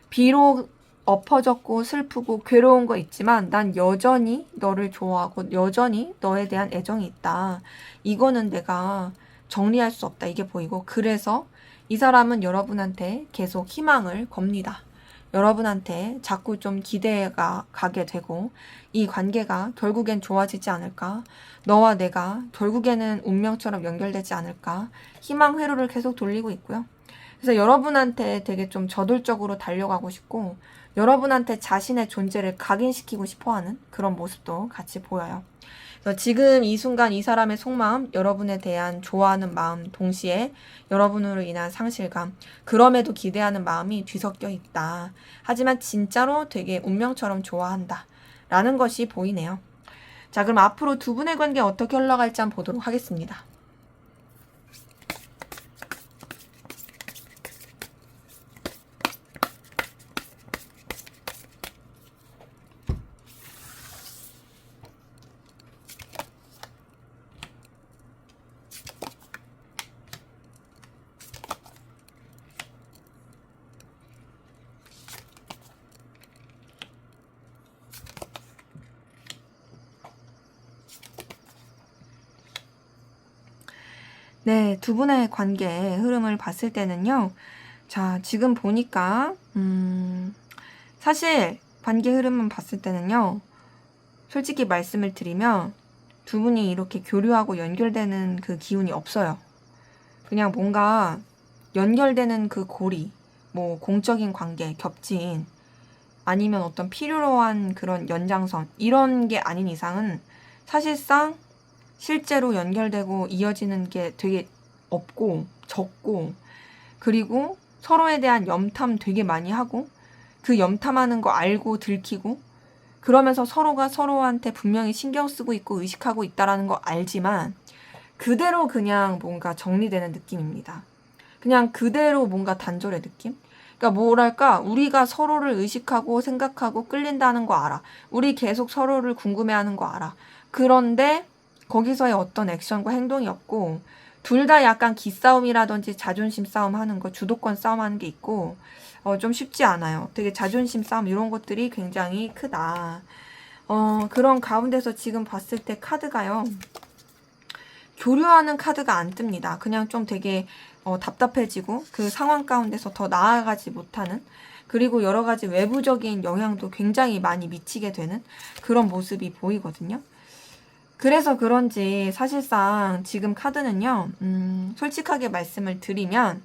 Speaker 1: 비록 엎어졌고 슬프고 괴로운 거 있지만 난 여전히 너를 좋아하고 여전히 너에 대한 애정이 있다. 이거는 내가 정리할 수 없다. 이게 보이고 그래서 이 사람은 여러분한테 계속 희망을 겁니다. 여러분한테 자꾸 좀 기대가 가게 되고 이 관계가 결국엔 좋아지지 않을까? 너와 내가 결국에는 운명처럼 연결되지 않을까? 희망 회로를 계속 돌리고 있고요. 그래서 여러분한테 되게 좀 저돌적으로 달려가고 싶고 여러분한테 자신의 존재를 각인시키고 싶어하는 그런 모습도 같이 보여요. 그래서 지금 이 순간 이 사람의 속마음, 여러분에 대한 좋아하는 마음, 동시에 여러분으로 인한 상실감, 그럼에도 기대하는 마음이 뒤섞여 있다. 하지만 진짜로 되게 운명처럼 좋아한다. 라는 것이 보이네요. 자, 그럼 앞으로 두 분의 관계 어떻게 흘러갈지 한번 보도록 하겠습니다. 네, 두 분의 관계 흐름을 봤을 때는요. 자, 지금 보니까 사실 관계 흐름만 봤을 때는요. 솔직히 말씀을 드리면 두 분이 이렇게 교류하고 연결되는 그 기운이 없어요. 그냥 뭔가 연결되는 그 고리, 뭐 공적인 관계, 겹친 아니면 어떤 필요로 한 그런 연장선 이런 게 아닌 이상은 사실상 실제로 연결되고 이어지는 게 되게 없고 적고 그리고 서로에 대한 염탐 되게 많이 하고 그 염탐하는 거 알고 들키고 그러면서 서로가 서로한테 분명히 신경 쓰고 있고 의식하고 있다라는 거 알지만 그대로 그냥 뭔가 정리되는 느낌입니다. 그냥 그대로 뭔가 단절의 느낌? 그러니까 뭐랄까 우리가 서로를 의식하고 생각하고 끌린다는 거 알아. 우리 계속 서로를 궁금해하는 거 알아. 그런데 거기서의 어떤 액션과 행동이 없고 둘 다 약간 기싸움이라든지 자존심 싸움 하는 거, 주도권 싸움 하는 게 있고 좀 쉽지 않아요. 되게 자존심 싸움 이런 것들이 굉장히 크다. 그런 가운데서 지금 봤을 때 카드가요. 교류하는 카드가 안 뜹니다. 그냥 좀 되게 답답해지고 그 상황 가운데서 더 나아가지 못하는 그리고 여러 가지 외부적인 영향도 굉장히 많이 미치게 되는 그런 모습이 보이거든요. 그래서 그런지 사실상 지금 카드는요. 솔직하게 말씀을 드리면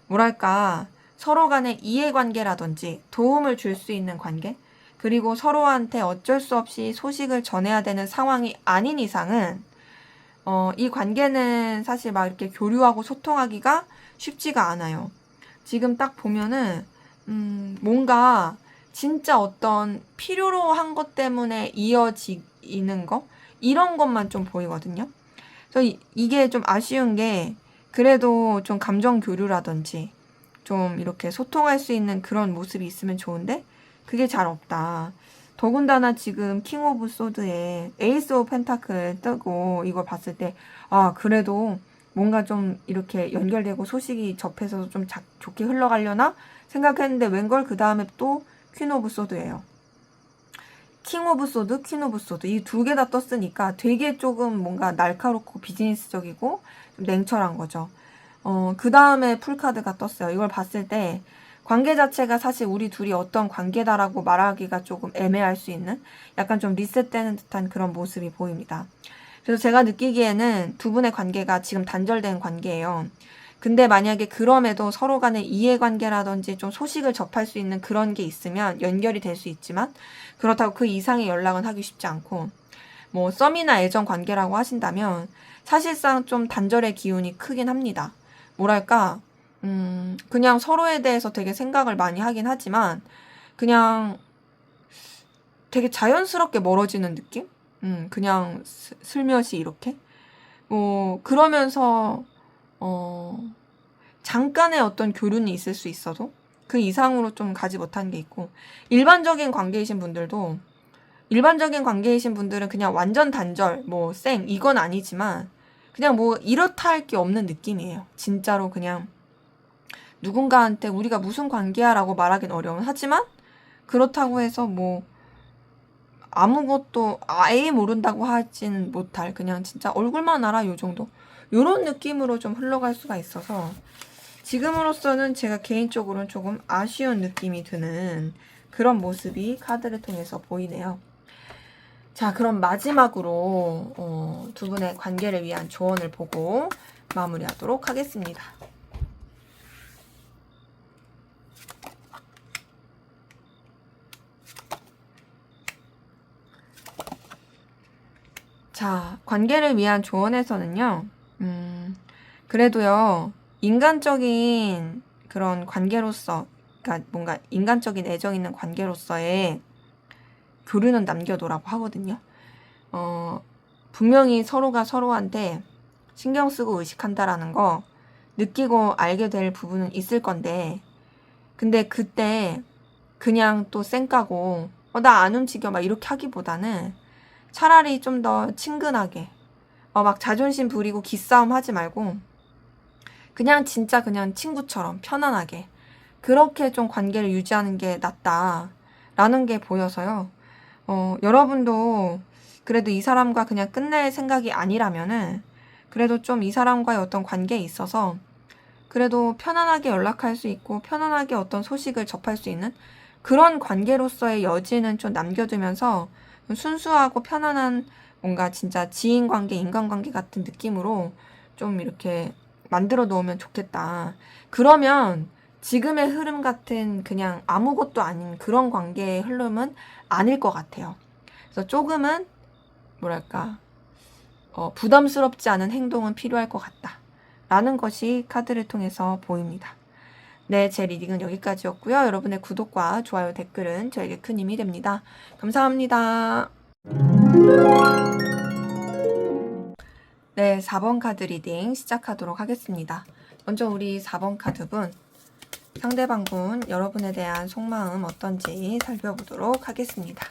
Speaker 1: 뭐랄까 서로 간의 이해관계라든지 도움을 줄 수 있는 관계 그리고 서로한테 어쩔 수 없이 소식을 전해야 되는 상황이 아닌 이상은 이 관계는 사실 막 이렇게 교류하고 소통하기가 쉽지가 않아요. 지금 딱 보면은 뭔가 진짜 어떤 필요로 한 것 때문에 이어지는 거 이런 것만 좀 보이거든요. 그래서 이게 좀 아쉬운 게 그래도 좀 감정 교류라든지 좀 이렇게 소통할 수 있는 그런 모습이 있으면 좋은데 그게 잘 없다. 더군다나 지금 킹 오브 소드에 에이스 오브 펜타클 뜨고 이걸 봤을 때 그래도 뭔가 좀 이렇게 연결되고 소식이 접해서 좀 좋게 흘러가려나 생각했는데 웬걸 그 다음에 또 퀸 오브 소드예요. 킹 오브 소드, 퀸 오브 소드 이 두 개 다 떴으니까 되게 조금 뭔가 날카롭고 비즈니스적이고 좀 냉철한 거죠. 그 다음에 풀카드가 떴어요. 이걸 봤을 때 관계 자체가 사실 우리 둘이 어떤 관계다라고 말하기가 조금 애매할 수 있는 약간 좀 리셋되는 듯한 그런 모습이 보입니다. 그래서 제가 느끼기에는 두 분의 관계가 지금 단절된 관계예요. 근데 만약에 그럼에도 서로 간의 이해관계라든지 좀 소식을 접할 수 있는 그런 게 있으면 연결이 될 수 있지만, 그렇다고 그 이상의 연락은 하기 쉽지 않고, 뭐 썸이나 애정 관계라고 하신다면 사실상 좀 단절의 기운이 크긴 합니다. 뭐랄까, 그냥 서로에 대해서 되게 생각을 많이 하긴 하지만 그냥 되게 자연스럽게 멀어지는 느낌? 그냥 슬며시 이렇게? 뭐 그러면서 잠깐의 어떤 교류는 있을 수 있어도 그 이상으로 좀 가지 못한 게 있고, 일반적인 관계이신 분들은 그냥 완전 단절, 뭐 쌩 이건 아니지만 그냥 뭐 이렇다 할 게 없는 느낌이에요. 진짜로 그냥 누군가한테 우리가 무슨 관계야 라고 말하긴 어려운, 하지만 그렇다고 해서 뭐 아무것도 아예 모른다고 하진 못할, 그냥 진짜 얼굴만 알아 요 정도, 요런 느낌으로 좀 흘러갈 수가 있어서 지금으로서는 제가 개인적으로는 조금 아쉬운 느낌이 드는 그런 모습이 카드를 통해서 보이네요. 자, 그럼 마지막으로 두 분의 관계를 위한 조언을 보고 마무리하도록 하겠습니다. 자, 관계를 위한 조언에서는요, 그래도요, 인간적인 그런 관계로서, 그러니까 뭔가 인간적인 애정 있는 관계로서의 교류는 남겨놓으라고 하거든요. 분명히 서로가 서로한테 신경 쓰고 의식한다라는 거 느끼고 알게 될 부분은 있을 건데, 근데 그때 그냥 또 쌩까고 나 안 움직여 막 이렇게 하기보다는 차라리 좀 더 친근하게, 막 자존심 부리고 기싸움 하지 말고 그냥 진짜 그냥 친구처럼 편안하게 그렇게 좀 관계를 유지하는 게 낫다라는 게 보여서요. 여러분도 그래도 이 사람과 그냥 끝낼 생각이 아니라면은 그래도 좀 이 사람과의 어떤 관계에 있어서 그래도 편안하게 연락할 수 있고 편안하게 어떤 소식을 접할 수 있는 그런 관계로서의 여지는 좀 남겨두면서 순수하고 편안한 뭔가 진짜 지인 관계, 인간관계 같은 느낌으로 좀 이렇게 만들어 놓으면 좋겠다. 그러면 지금의 흐름 같은 그냥 아무것도 아닌 그런 관계의 흐름은 아닐 것 같아요. 그래서 조금은 뭐랄까 부담스럽지 않은 행동은 필요할 것 같다 라는 것이 카드를 통해서 보입니다. 네, 제 리딩은 여기까지였고요. 여러분의 구독과 좋아요, 댓글은 저에게 큰 힘이 됩니다. 감사합니다. 네, 4번 카드 리딩 시작하도록 하겠습니다. 먼저 우리 4번 카드분, 상대방분 여러분에 대한 속마음 어떤지 살펴보도록 하겠습니다.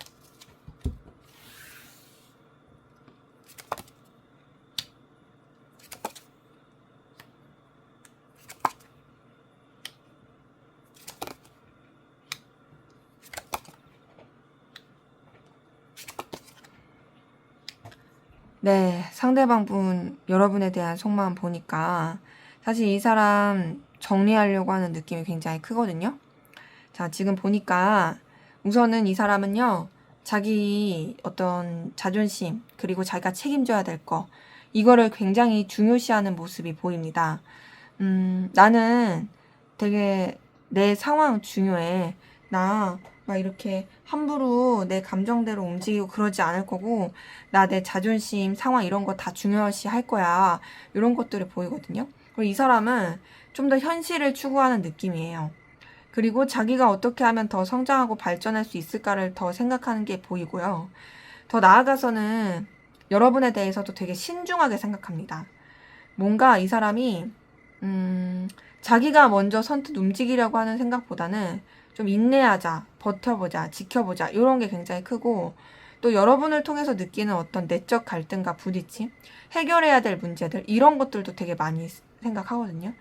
Speaker 1: 네, 상대방분 여러분에 대한 속마음 보니까 사실 이 사람 정리하려고 하는 느낌이 굉장히 크거든요. 자, 지금 보니까 우선은 이 사람은요, 자기 어떤 자존심, 그리고 자기가 책임져야 될 거, 이거를 굉장히 중요시하는 모습이 보입니다. 나는 되게 내 상황 중요해. 나 막 이렇게 함부로 내 감정대로 움직이고 그러지 않을 거고, 나 내 자존심, 상황 이런 거 다 중요시 할 거야. 이런 것들이 보이거든요. 그리고 이 사람은 좀 더 현실을 추구하는 느낌이에요. 그리고 자기가 어떻게 하면 더 성장하고 발전할 수 있을까를 더 생각하는 게 보이고요. 더 나아가서는 여러분에 대해서도 되게 신중하게 생각합니다. 뭔가 이 사람이 자기가 먼저 선뜻 움직이려고 하는 생각보다는 좀 인내하자, 버텨보자, 지켜보자 이런 게 굉장히 크고, 또 여러분을 통해서 느끼는 어떤 내적 갈등과 부딪힘, 해결해야 될 문제들 이런 것들도 되게 많이 생각하거든요.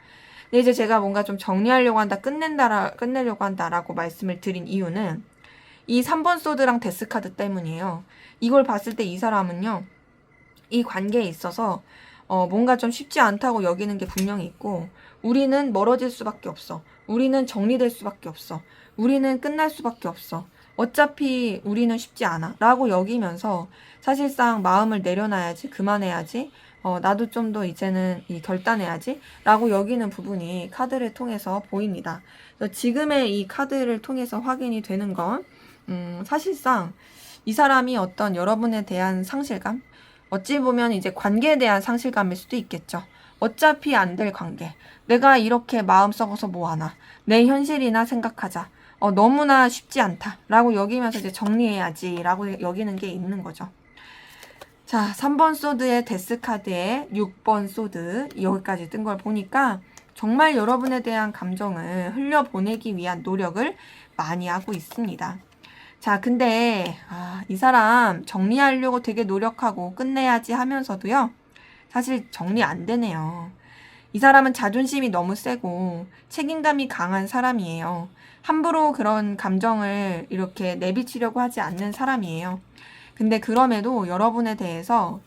Speaker 1: 근데 이제 제가 뭔가 좀 정리하려고 한다, 끝내려고 한다라고 말씀을 드린 이유는 이 3번 소드랑 데스 카드 때문이에요. 이걸 봤을 때 이 사람은요, 이 관계에 있어서 뭔가 좀 쉽지 않다고 여기는 게 분명히 있고, 우리는 멀어질 수밖에 없어. 우리는 정리될 수밖에 없어. 우리는 끝날 수밖에 없어. 어차피 우리는 쉽지 않아 라고 여기면서 사실상 마음을 내려놔야지, 그만해야지, 나도 좀 더 이제는 결단해야지 라고 여기는 부분이 카드를 통해서 보입니다. 그래서 지금의 이 카드를 통해서 확인이 되는 건 사실상 이 사람이 어떤 여러분에 대한 상실감, 어찌 보면 이제 관계에 대한 상실감일 수도 있겠죠. 어차피 안 될 관계, 내가 이렇게 마음 썩어서 뭐하나, 내 현실이나 생각하자, 너무나 쉽지 않다 라고 여기면서 이제 정리해야지 라고 여기는 게 있는 거죠. 자, 3번 소드의 데스 카드에 6번 소드 여기까지 뜬 걸 보니까 정말 여러분에 대한 감정을 흘려보내기 위한 노력을 많이 하고 있습니다. 자, 근데 이 사람 정리하려고 되게 노력하고 끝내야지 하면서도요, 사실 정리 안 되네요. 이 사람은 자존심이 너무 세고 책임감이 강한 사람이에요. 함부로 그런 감정을 이렇게 내비치려고 하지 않는 사람이에요. 근데 그럼에도 여러분에 대해서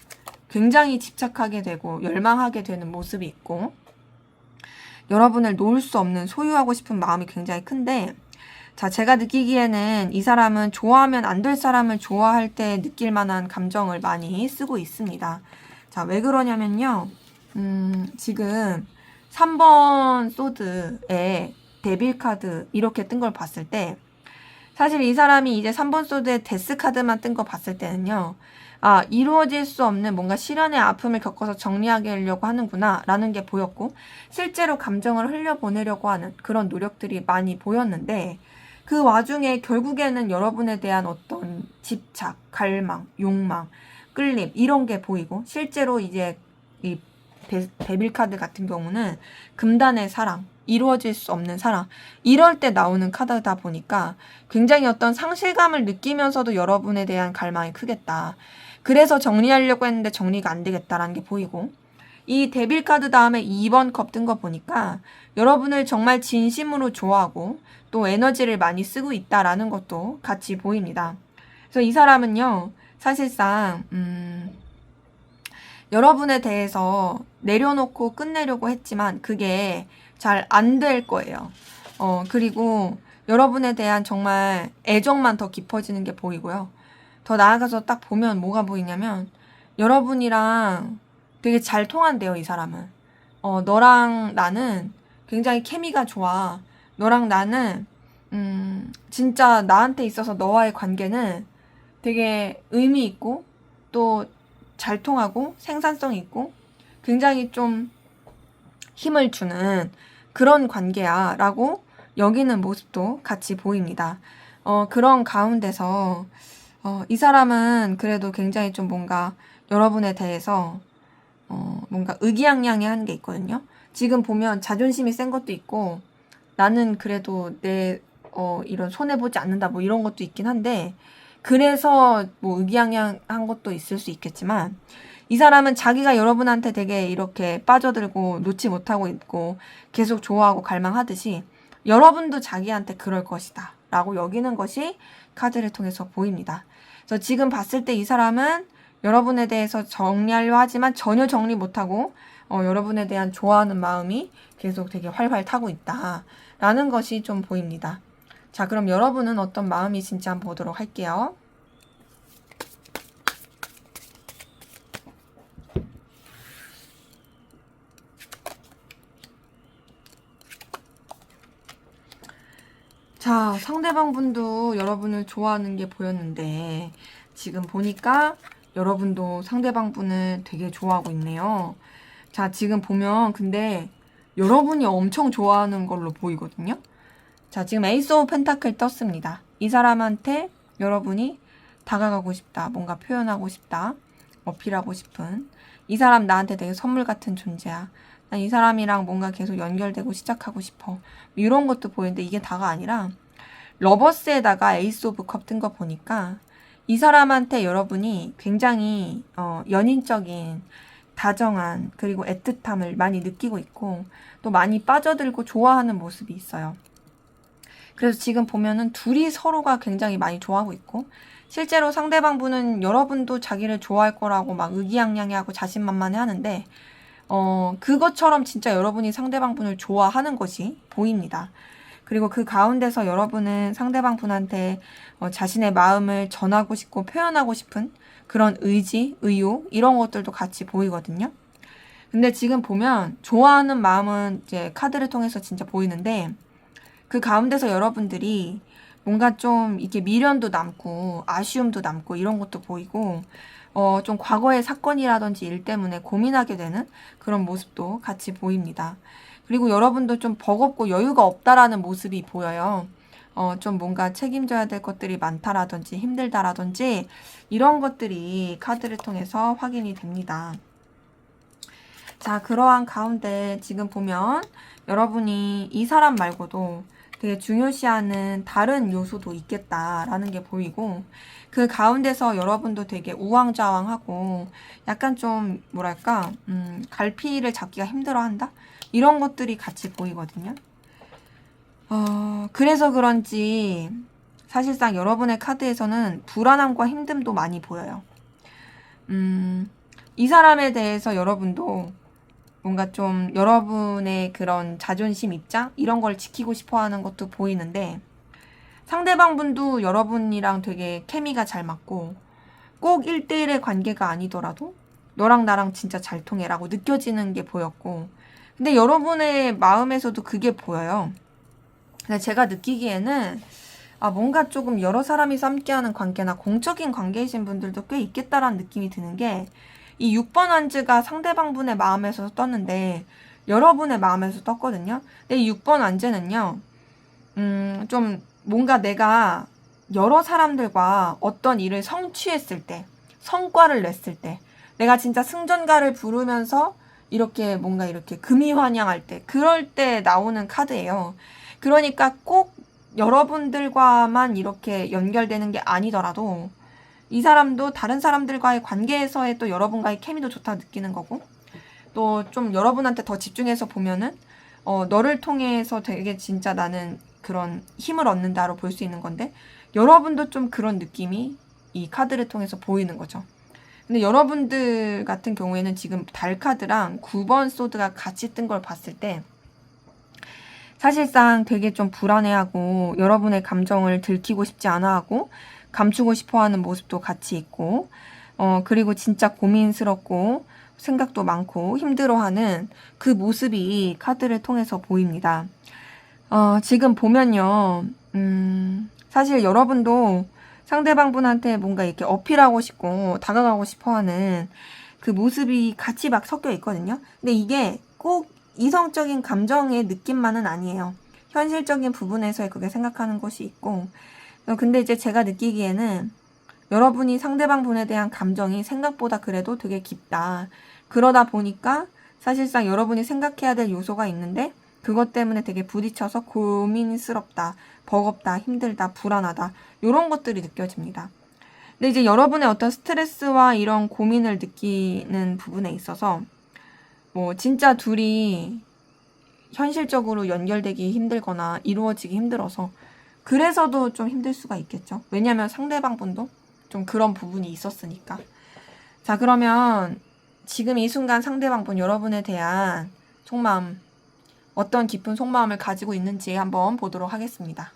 Speaker 1: 굉장히 집착하게 되고 열망하게 되는 모습이 있고, 여러분을 놓을 수 없는 소유하고 싶은 마음이 굉장히 큰데, 자, 제가 느끼기에는 이 사람은 좋아하면 안 될 사람을 좋아할 때 느낄 만한 감정을 많이 쓰고 있습니다. 자, 왜 그러냐면요. 지금 3번 소드에 데빌 카드 이렇게 뜬 걸 봤을 때, 사실 이 사람이 이제 3번 소드에 데스 카드만 뜬 거 봤을 때는요, 이루어질 수 없는 뭔가 시련의 아픔을 겪어서 정리하게 하려고 하는구나 라는 게 보였고, 실제로 감정을 흘려보내려고 하는 그런 노력들이 많이 보였는데, 그 와중에 결국에는 여러분에 대한 어떤 집착, 갈망, 욕망, 끌림 이런 게 보이고, 실제로 이제 이 데빌 카드 같은 경우는 금단의 사랑, 이루어질 수 없는 사랑, 이럴 때 나오는 카드다 보니까 굉장히 어떤 상실감을 느끼면서도 여러분에 대한 갈망이 크겠다. 그래서 정리하려고 했는데 정리가 안 되겠다라는 게 보이고, 이 데빌 카드 다음에 2번 컵 뜬 거 보니까 여러분을 정말 진심으로 좋아하고 또 에너지를 많이 쓰고 있다라는 것도 같이 보입니다. 그래서 이 사람은요, 사실상 여러분에 대해서 내려놓고 끝내려고 했지만 그게 잘 안 될 거예요. 그리고 여러분에 대한 정말 애정만 더 깊어지는 게 보이고요. 더 나아가서 딱 보면 뭐가 보이냐면, 여러분이랑 되게 잘 통한대요, 이 사람은. 너랑 나는 굉장히 케미가 좋아. 너랑 나는 진짜 나한테 있어서 너와의 관계는 되게 의미 있고 또 잘 통하고 생산성 있고 굉장히 좀 힘을 주는 그런 관계야 라고 여기는 모습도 같이 보입니다. 그런 가운데서 이 사람은 그래도 굉장히 좀 뭔가 여러분에 대해서 뭔가 의기양양해 하는 게 있거든요. 지금 보면 자존심이 센 것도 있고, 나는 그래도 내 이런 손해보지 않는다 뭐 이런 것도 있긴 한데, 그래서 뭐 의기양양한 것도 있을 수 있겠지만, 이 사람은 자기가 여러분한테 되게 이렇게 빠져들고 놓지 못하고 있고 계속 좋아하고 갈망하듯이 여러분도 자기한테 그럴 것이다 라고 여기는 것이 카드를 통해서 보입니다. 그래서 지금 봤을 때 이 사람은 여러분에 대해서 정리하려 하지만 전혀 정리 못하고 여러분에 대한 좋아하는 마음이 계속 되게 활활 타고 있다라는 것이 좀 보입니다. 자, 그럼 여러분은 어떤 마음이신지 한번 보도록 할게요. 자, 상대방 분도 여러분을 좋아하는 게 보였는데 지금 보니까 여러분도 상대방 분을 되게 좋아하고 있네요. 자, 지금 보면 근데 여러분이 엄청 좋아하는 걸로 보이거든요. 자, 지금 에이스 오브 펜타클 떴습니다. 이 사람한테 여러분이 다가가고 싶다, 뭔가 표현하고 싶다, 어필하고 싶은, 이 사람 나한테 되게 선물 같은 존재야, 난 이 사람이랑 뭔가 계속 연결되고 시작하고 싶어, 이런 것도 보이는데 이게 다가 아니라 러버스에다가 에이스 오브 컵 뜬 거 보니까 이 사람한테 여러분이 굉장히 연인적인 다정한 그리고 애틋함을 많이 느끼고 있고 또 많이 빠져들고 좋아하는 모습이 있어요. 그래서 지금 보면은 둘이 서로가 굉장히 많이 좋아하고 있고, 실제로 상대방 분은 여러분도 자기를 좋아할 거라고 막 의기양양해하고 자신만만해 하는데 그것처럼 진짜 여러분이 상대방 분을 좋아하는 것이 보입니다. 그리고 그 가운데서 여러분은 상대방 분한테 자신의 마음을 전하고 싶고 표현하고 싶은 그런 의지, 의욕 이런 것들도 같이 보이거든요. 근데 지금 보면 좋아하는 마음은 이제 카드를 통해서 진짜 보이는데 그 가운데서 여러분들이 뭔가 좀 이렇게 미련도 남고 아쉬움도 남고 이런 것도 보이고 좀 과거의 사건이라든지 일 때문에 고민하게 되는 그런 모습도 같이 보입니다. 그리고 여러분도 좀 버겁고 여유가 없다라는 모습이 보여요. 좀 뭔가 책임져야 될 것들이 많다라든지 힘들다라든지 이런 것들이 카드를 통해서 확인이 됩니다. 자, 그러한 가운데 지금 보면 여러분이 이 사람 말고도 되게 중요시하는 다른 요소도 있겠다라는 게 보이고 그 가운데서 여러분도 되게 우왕좌왕하고 약간 좀 뭐랄까 갈피를 잡기가 힘들어한다? 이런 것들이 같이 보이거든요. 그래서 그런지 사실상 여러분의 카드에서는 불안함과 힘듦도 많이 보여요. 이 사람에 대해서 여러분도 뭔가 좀 여러분의 그런 자존심 입장 이런 걸 지키고 싶어 하는 것도 보이는데 상대방 분도 여러분이랑 되게 케미가 잘 맞고 꼭 1대1의 관계가 아니더라도 너랑 나랑 진짜 잘 통해라고 느껴지는 게 보였고 근데 여러분의 마음에서도 그게 보여요. 근데 제가 느끼기에는 뭔가 조금 여러 사람이서 함께하는 관계나 공적인 관계이신 분들도 꽤 있겠다라는 느낌이 드는 게 이 6번 안즈가 상대방 분의 마음에서 떴는데 여러분의 마음에서 떴거든요. 근데 이 6번 안즈는요. 좀 뭔가 내가 여러 사람들과 어떤 일을 성취했을 때 성과를 냈을 때 내가 진짜 승전가를 부르면서 이렇게 뭔가 이렇게 금이환영할 때 그럴 때 나오는 카드예요. 그러니까 꼭 여러분들과만 이렇게 연결되는 게 아니더라도 이 사람도 다른 사람들과의 관계에서의 또 여러분과의 케미도 좋다 느끼는 거고 또 좀 여러분한테 더 집중해서 보면은 너를 통해서 되게 진짜 나는 그런 힘을 얻는다로 볼 수 있는 건데 여러분도 좀 그런 느낌이 이 카드를 통해서 보이는 거죠. 근데 여러분들 같은 경우에는 지금 달 카드랑 9번 소드가 같이 뜬 걸 봤을 때 사실상 되게 좀 불안해하고 여러분의 감정을 들키고 싶지 않아 하고 감추고 싶어 하는 모습도 같이 있고 그리고 진짜 고민스럽고 생각도 많고 힘들어하는 그 모습이 카드를 통해서 보입니다. 지금 보면요. 사실 여러분도 상대방 분한테 뭔가 이렇게 어필하고 싶고 다가가고 싶어 하는 그 모습이 같이 막 섞여 있거든요. 근데 이게 꼭 이성적인 감정의 느낌만은 아니에요. 현실적인 부분에서의 그게 생각하는 것이 있고 근데 이제 제가 느끼기에는 여러분이 상대방 분에 대한 감정이 생각보다 그래도 되게 깊다. 그러다 보니까 사실상 여러분이 생각해야 될 요소가 있는데 그것 때문에 되게 부딪혀서 고민스럽다, 버겁다, 힘들다, 불안하다 이런 것들이 느껴집니다. 근데 이제 여러분의 어떤 스트레스와 이런 고민을 느끼는 부분에 있어서 뭐 진짜 둘이 현실적으로 연결되기 힘들거나 이루어지기 힘들어서 그래서도 좀 힘들 수가 있겠죠. 왜냐하면 상대방 분도 좀 그런 부분이 있었으니까. 자, 그러면 지금 이 순간 상대방 분 여러분에 대한 속마음 어떤 깊은 속마음을 가지고 있는지 한번 보도록 하겠습니다.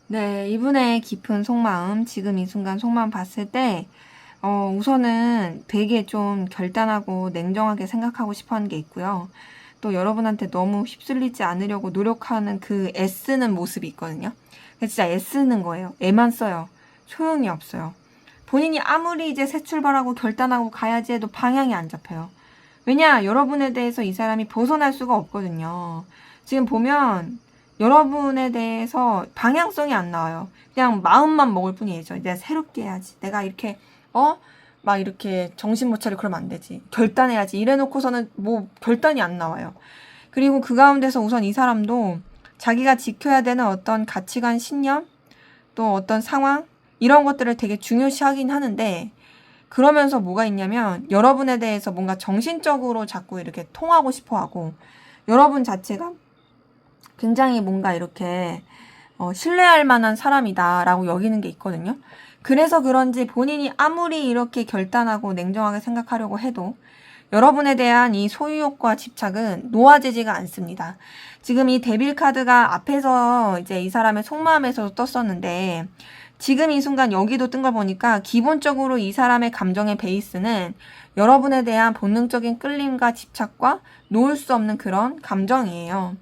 Speaker 1: 네, 이분의 깊은 속마음, 지금 이 순간 속마음 봤을 때, 우선은 되게 좀 결단하고 냉정하게 생각하고 싶어 하는 게 있고요. 또 여러분한테 너무 휩쓸리지 않으려고 노력하는 그 애쓰는 모습이 있거든요. 진짜 애쓰는 거예요. 애만 써요. 소용이 없어요. 본인이 아무리 이제 새 출발하고 결단하고 가야지 해도 방향이 안 잡혀요. 왜냐? 여러분에 대해서 이 사람이 벗어날 수가 없거든요. 지금 보면 여러분에 대해서 방향성이 안 나와요. 그냥 마음만 먹을 뿐이에요. 내가 새롭게 해야지. 내가 이렇게 막 이렇게 정신 못 차리고 그러면 안 되지. 결단해야지. 이래놓고서는 뭐 결단이 안 나와요. 그리고 그 가운데서 우선 이 사람도 자기가 지켜야 되는 어떤 가치관, 신념, 또 어떤 상황, 이런 것들을 되게 중요시하긴 하는데, 그러면서 뭐가 있냐면 여러분에 대해서 뭔가 정신적으로 자꾸 이렇게 통하고 싶어 하고, 여러분 자체가 굉장히 뭔가 이렇게 신뢰할 만한 사람이다라고 여기는 게 있거든요. 그래서 그런지 본인이 아무리 이렇게 결단하고 냉정하게 생각하려고 해도 여러분에 대한 이 소유욕과 집착은 놓아지지가 않습니다. 지금 이 데빌 카드가 앞에서 이제 이 사람의 속마음에서도 떴었는데, 지금 이 순간 여기도 뜬 걸 보니까 기본적으로 이 사람의 감정의 베이스는 여러분에 대한 본능적인 끌림과 집착과 놓을 수 없는 그런 감정이에요.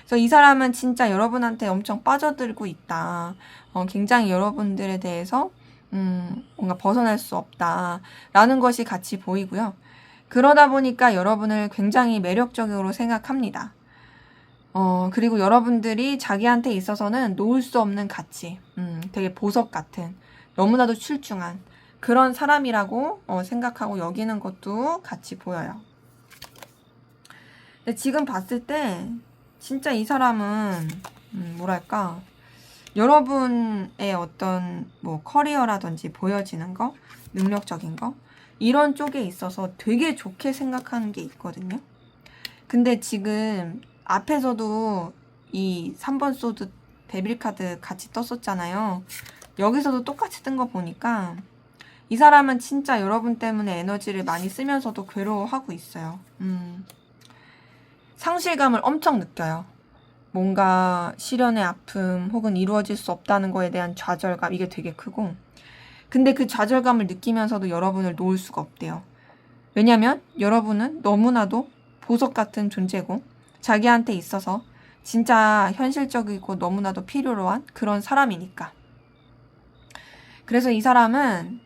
Speaker 1: 그래서 이 사람은 진짜 여러분한테 엄청 빠져들고 있다. 굉장히 여러분들에 대해서 뭔가 벗어날 수 없다라는 것이 같이 보이고요. 그러다 보니까 여러분을 굉장히 매력적으로 생각합니다. 그리고 여러분들이 자기한테 있어서는 놓을 수 없는 가치, 되게 보석 같은, 너무나도 출중한 그런 사람이라고 생각하고 여기는 것도 같이 보여요. 근데 지금 봤을 때 진짜 이 사람은 뭐랄까, 여러분의 어떤 뭐 커리어라든지 보여지는 거, 능력적인 거, 이런 쪽에 있어서 되게 좋게 생각하는 게 있거든요. 근데 지금 앞에서도 이 3번 소드 데빌 카드 같이 떴었잖아요. 여기서도 똑같이 뜬 거 보니까 이 사람은 진짜 여러분 때문에 에너지를 많이 쓰면서도 괴로워하고 있어요. 상실감을 엄청 느껴요. 뭔가 시련의 아픔 혹은 이루어질 수 없다는 거에 대한 좌절감, 이게 되게 크고, 근데 그 좌절감을 느끼면서도 여러분을 놓을 수가 없대요. 왜냐면 여러분은 너무나도 보석 같은 존재고 자기한테 있어서 진짜 현실적이고 너무나도 필요로 한 그런 사람이니까. 그래서 이 사람은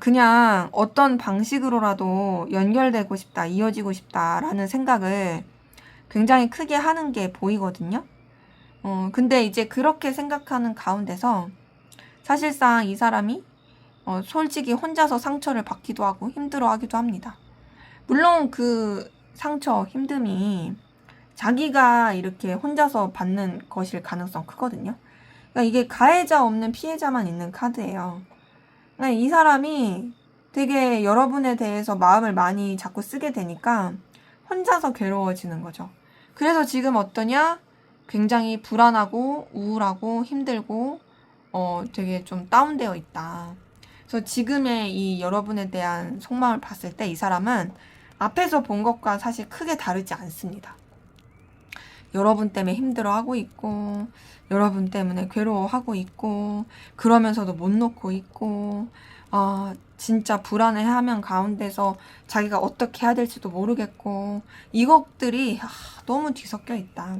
Speaker 1: 그냥 어떤 방식으로라도 연결되고 싶다, 이어지고 싶다라는 생각을 굉장히 크게 하는 게 보이거든요. 근데 이제 그렇게 생각하는 가운데서 사실상 이 사람이 솔직히 혼자서 상처를 받기도 하고 힘들어하기도 합니다. 물론 그 상처, 힘듦이 자기가 이렇게 혼자서 받는 것일 가능성 크거든요. 그러니까 이게 가해자 없는 피해자만 있는 카드예요. 그러니까 이 사람이 되게 여러분에 대해서 마음을 많이 자꾸 쓰게 되니까 혼자서 괴로워지는 거죠. 그래서 지금 어떠냐? 굉장히 불안하고 우울하고 힘들고 되게 좀 다운되어 있다. 그래서 지금의 이 여러분에 대한 속마음을 봤을 때 이 사람은 앞에서 본 것과 사실 크게 다르지 않습니다. 여러분 때문에 힘들어하고 있고, 여러분 때문에 괴로워하고 있고, 그러면서도 못 놓고 있고, 진짜 불안해하면 가운데서 자기가 어떻게 해야 될지도 모르겠고, 이것들이 너무 뒤섞여 있다.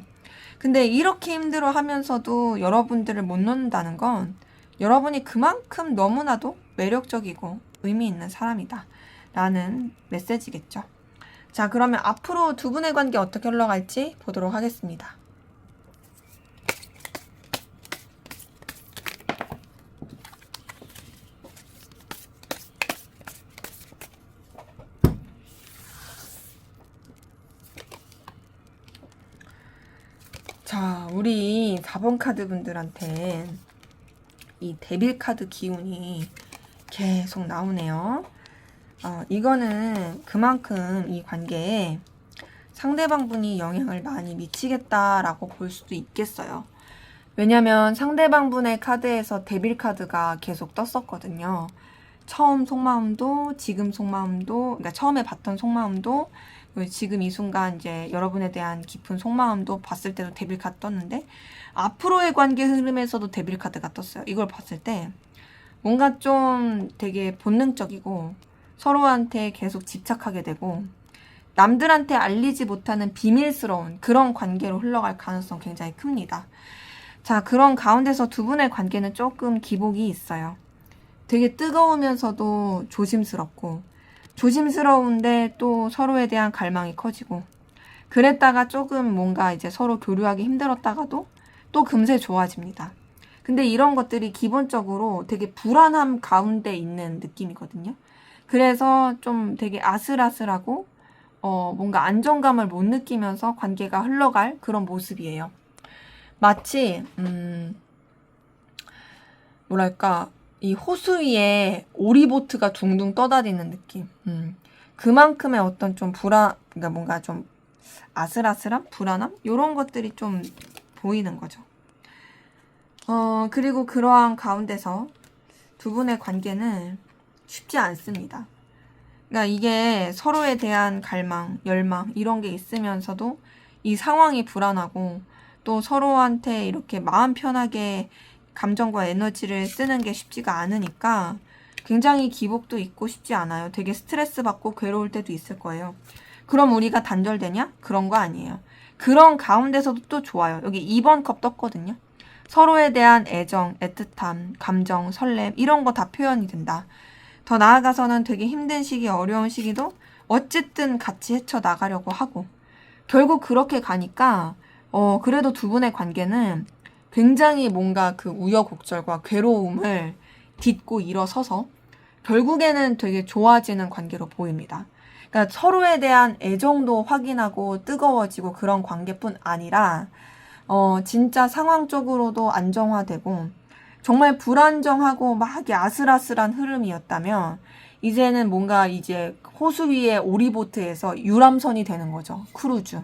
Speaker 1: 근데 이렇게 힘들어하면서도 여러분들을 못 놓는다는 건 여러분이 그만큼 너무나도 매력적이고 의미 있는 사람이다 라는 메시지겠죠. 자, 그러면 앞으로 두 분의 관계 어떻게 흘러갈지 보도록 하겠습니다. 자, 우리 4번 카드 분들한테 이 데빌 카드 기운이 계속 나오네요. 이거는 그만큼 이 관계에 상대방 분이 영향을 많이 미치겠다라고 볼 수도 있겠어요. 왜냐면 상대방 분의 카드에서 데빌 카드가 계속 떴었거든요. 처음 속마음도 지금 속마음도, 그러니까 처음에 봤던 속마음도 지금 이 순간 이제 여러분에 대한 깊은 속마음도 봤을 때도 데빌 카드 떴는데, 앞으로의 관계 흐름에서도 데빌 카드가 떴어요. 이걸 봤을 때 뭔가 좀 되게 본능적이고 서로한테 계속 집착하게 되고 남들한테 알리지 못하는 비밀스러운 그런 관계로 흘러갈 가능성 굉장히 큽니다. 자, 그런 가운데서 두 분의 관계는 조금 기복이 있어요. 되게 뜨거우면서도 조심스럽고, 조심스러운데 또 서로에 대한 갈망이 커지고, 그랬다가 조금 뭔가 이제 서로 교류하기 힘들었다가도 또 금세 좋아집니다. 근데 이런 것들이 기본적으로 되게 불안함 가운데 있는 느낌이거든요. 그래서 좀 되게 아슬아슬하고 뭔가 안정감을 못 느끼면서 관계가 흘러갈 그런 모습이에요. 마치 뭐랄까 이 호수 위에 오리보트가 둥둥 떠다니는 느낌. 그만큼의 어떤 좀 그러니까 뭔가 좀 아슬아슬함? 불안함? 이런 것들이 좀 보이는 거죠. 그리고 그러한 가운데서 두 분의 관계는 쉽지 않습니다. 그러니까 이게 서로에 대한 갈망, 열망 이런 게 있으면서도 이 상황이 불안하고 또 서로한테 이렇게 마음 편하게 감정과 에너지를 쓰는 게 쉽지가 않으니까 굉장히 기복도 있고 쉽지 않아요. 되게 스트레스 받고 괴로울 때도 있을 거예요. 그럼 우리가 단절되냐? 그런 거 아니에요. 그런 가운데서도 또 좋아요. 여기 2번 컵 떴거든요. 서로에 대한 애정, 애틋함, 감정, 설렘 이런 거 다 표현이 된다. 더 나아가서는 되게 힘든 시기, 어려운 시기도 어쨌든 같이 헤쳐나가려고 하고 결국 그렇게 가니까 그래도 두 분의 관계는 굉장히 뭔가 그 우여곡절과 괴로움을 딛고 일어서서 결국에는 되게 좋아지는 관계로 보입니다. 그러니까 서로에 대한 애정도 확인하고 뜨거워지고 그런 관계뿐 아니라 진짜 상황적으로도 안정화되고 정말 불안정하고 막 아슬아슬한 흐름이었다면 이제는 뭔가 이제 호수 위에 오리보트에서 유람선이 되는 거죠. 크루즈.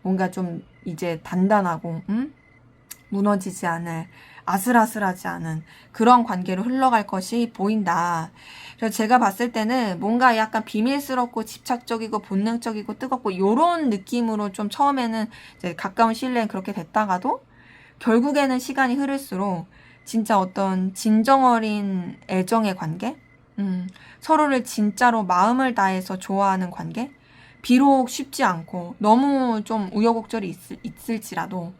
Speaker 1: 뭔가 좀 이제 단단하고 무너지지 않을 아슬아슬하지 않은 그런 관계로 흘러갈 것이 보인다. 그래서 제가 봤을 때는 뭔가 약간 비밀스럽고 집착적이고 본능적이고 뜨겁고 이런 느낌으로 좀 처음에는 이제 가까운 시일 내엔 그렇게 됐다가도 결국에는 시간이 흐를수록 진짜 어떤 진정 어린 애정의 관계? 서로를 진짜로 마음을 다해서 좋아하는 관계? 비록 쉽지 않고 너무 좀 우여곡절이 있을지라도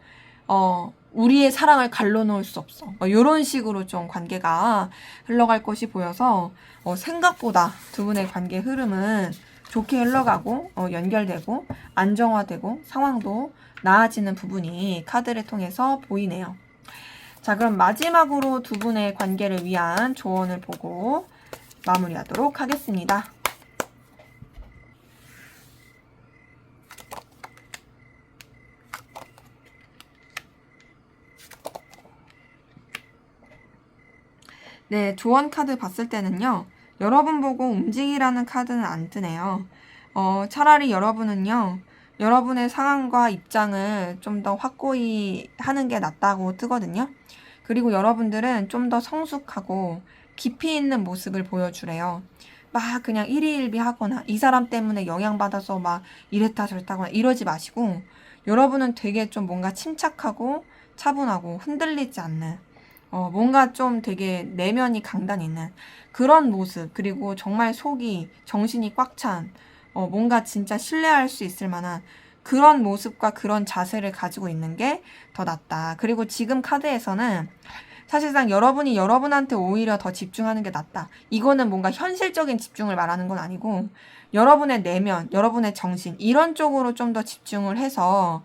Speaker 1: 우리의 사랑을 갈라놓을 수 없어. 이런 식으로 좀 관계가 흘러갈 것이 보여서 생각보다 두 분의 관계 흐름은 좋게 흘러가고 연결되고 안정화되고 상황도 나아지는 부분이 카드를 통해서 보이네요. 자, 그럼 마지막으로 두 분의 관계를 위한 조언을 보고 마무리하도록 하겠습니다. 네, 조언 카드 봤을 때는요. 여러분 보고 움직이라는 카드는 안 뜨네요. 차라리 여러분은요. 여러분의 상황과 입장을 좀 더 확고히 하는 게 낫다고 뜨거든요. 그리고 여러분들은 좀 더 성숙하고 깊이 있는 모습을 보여주래요. 막 그냥 일희일비하거나 이 사람 때문에 영향받아서 막 이랬다 저랬다 하거나 이러지 마시고 여러분은 되게 좀 뭔가 침착하고 차분하고 흔들리지 않는 뭔가 좀 되게 내면이 강단 있는 그런 모습, 그리고 정말 속이, 정신이 꽉 찬, 뭔가 진짜 신뢰할 수 있을 만한 그런 모습과 그런 자세를 가지고 있는 게 더 낫다. 그리고 지금 카드에서는 사실상 여러분이 여러분한테 오히려 더 집중하는 게 낫다. 이거는 뭔가 현실적인 집중을 말하는 건 아니고 여러분의 내면, 여러분의 정신 이런 쪽으로 좀 더 집중을 해서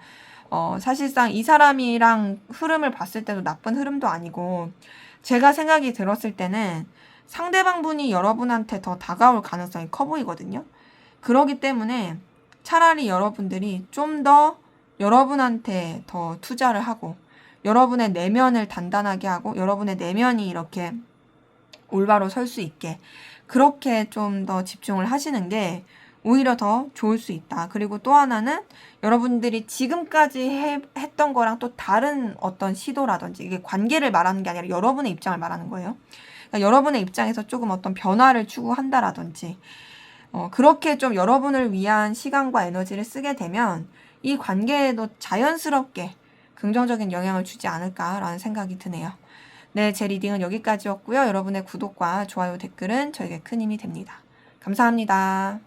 Speaker 1: 사실상 이 사람이랑 흐름을 봤을 때도 나쁜 흐름도 아니고 제가 생각이 들었을 때는 상대방 분이 여러분한테 더 다가올 가능성이 커 보이거든요. 그러기 때문에 차라리 여러분들이 좀 더 여러분한테 더 투자를 하고 여러분의 내면을 단단하게 하고 여러분의 내면이 이렇게 올바로 설 수 있게 그렇게 좀 더 집중을 하시는 게 오히려 더 좋을 수 있다. 그리고 또 하나는 여러분들이 지금까지 했던 거랑 또 다른 어떤 시도라든지 이게 관계를 말하는 게 아니라 여러분의 입장을 말하는 거예요. 그러니까 여러분의 입장에서 조금 어떤 변화를 추구한다라든지 그렇게 좀 여러분을 위한 시간과 에너지를 쓰게 되면 이 관계에도 자연스럽게 긍정적인 영향을 주지 않을까라는 생각이 드네요. 네, 제 리딩은 여기까지였고요. 여러분의 구독과 좋아요, 댓글은 저에게 큰 힘이 됩니다. 감사합니다.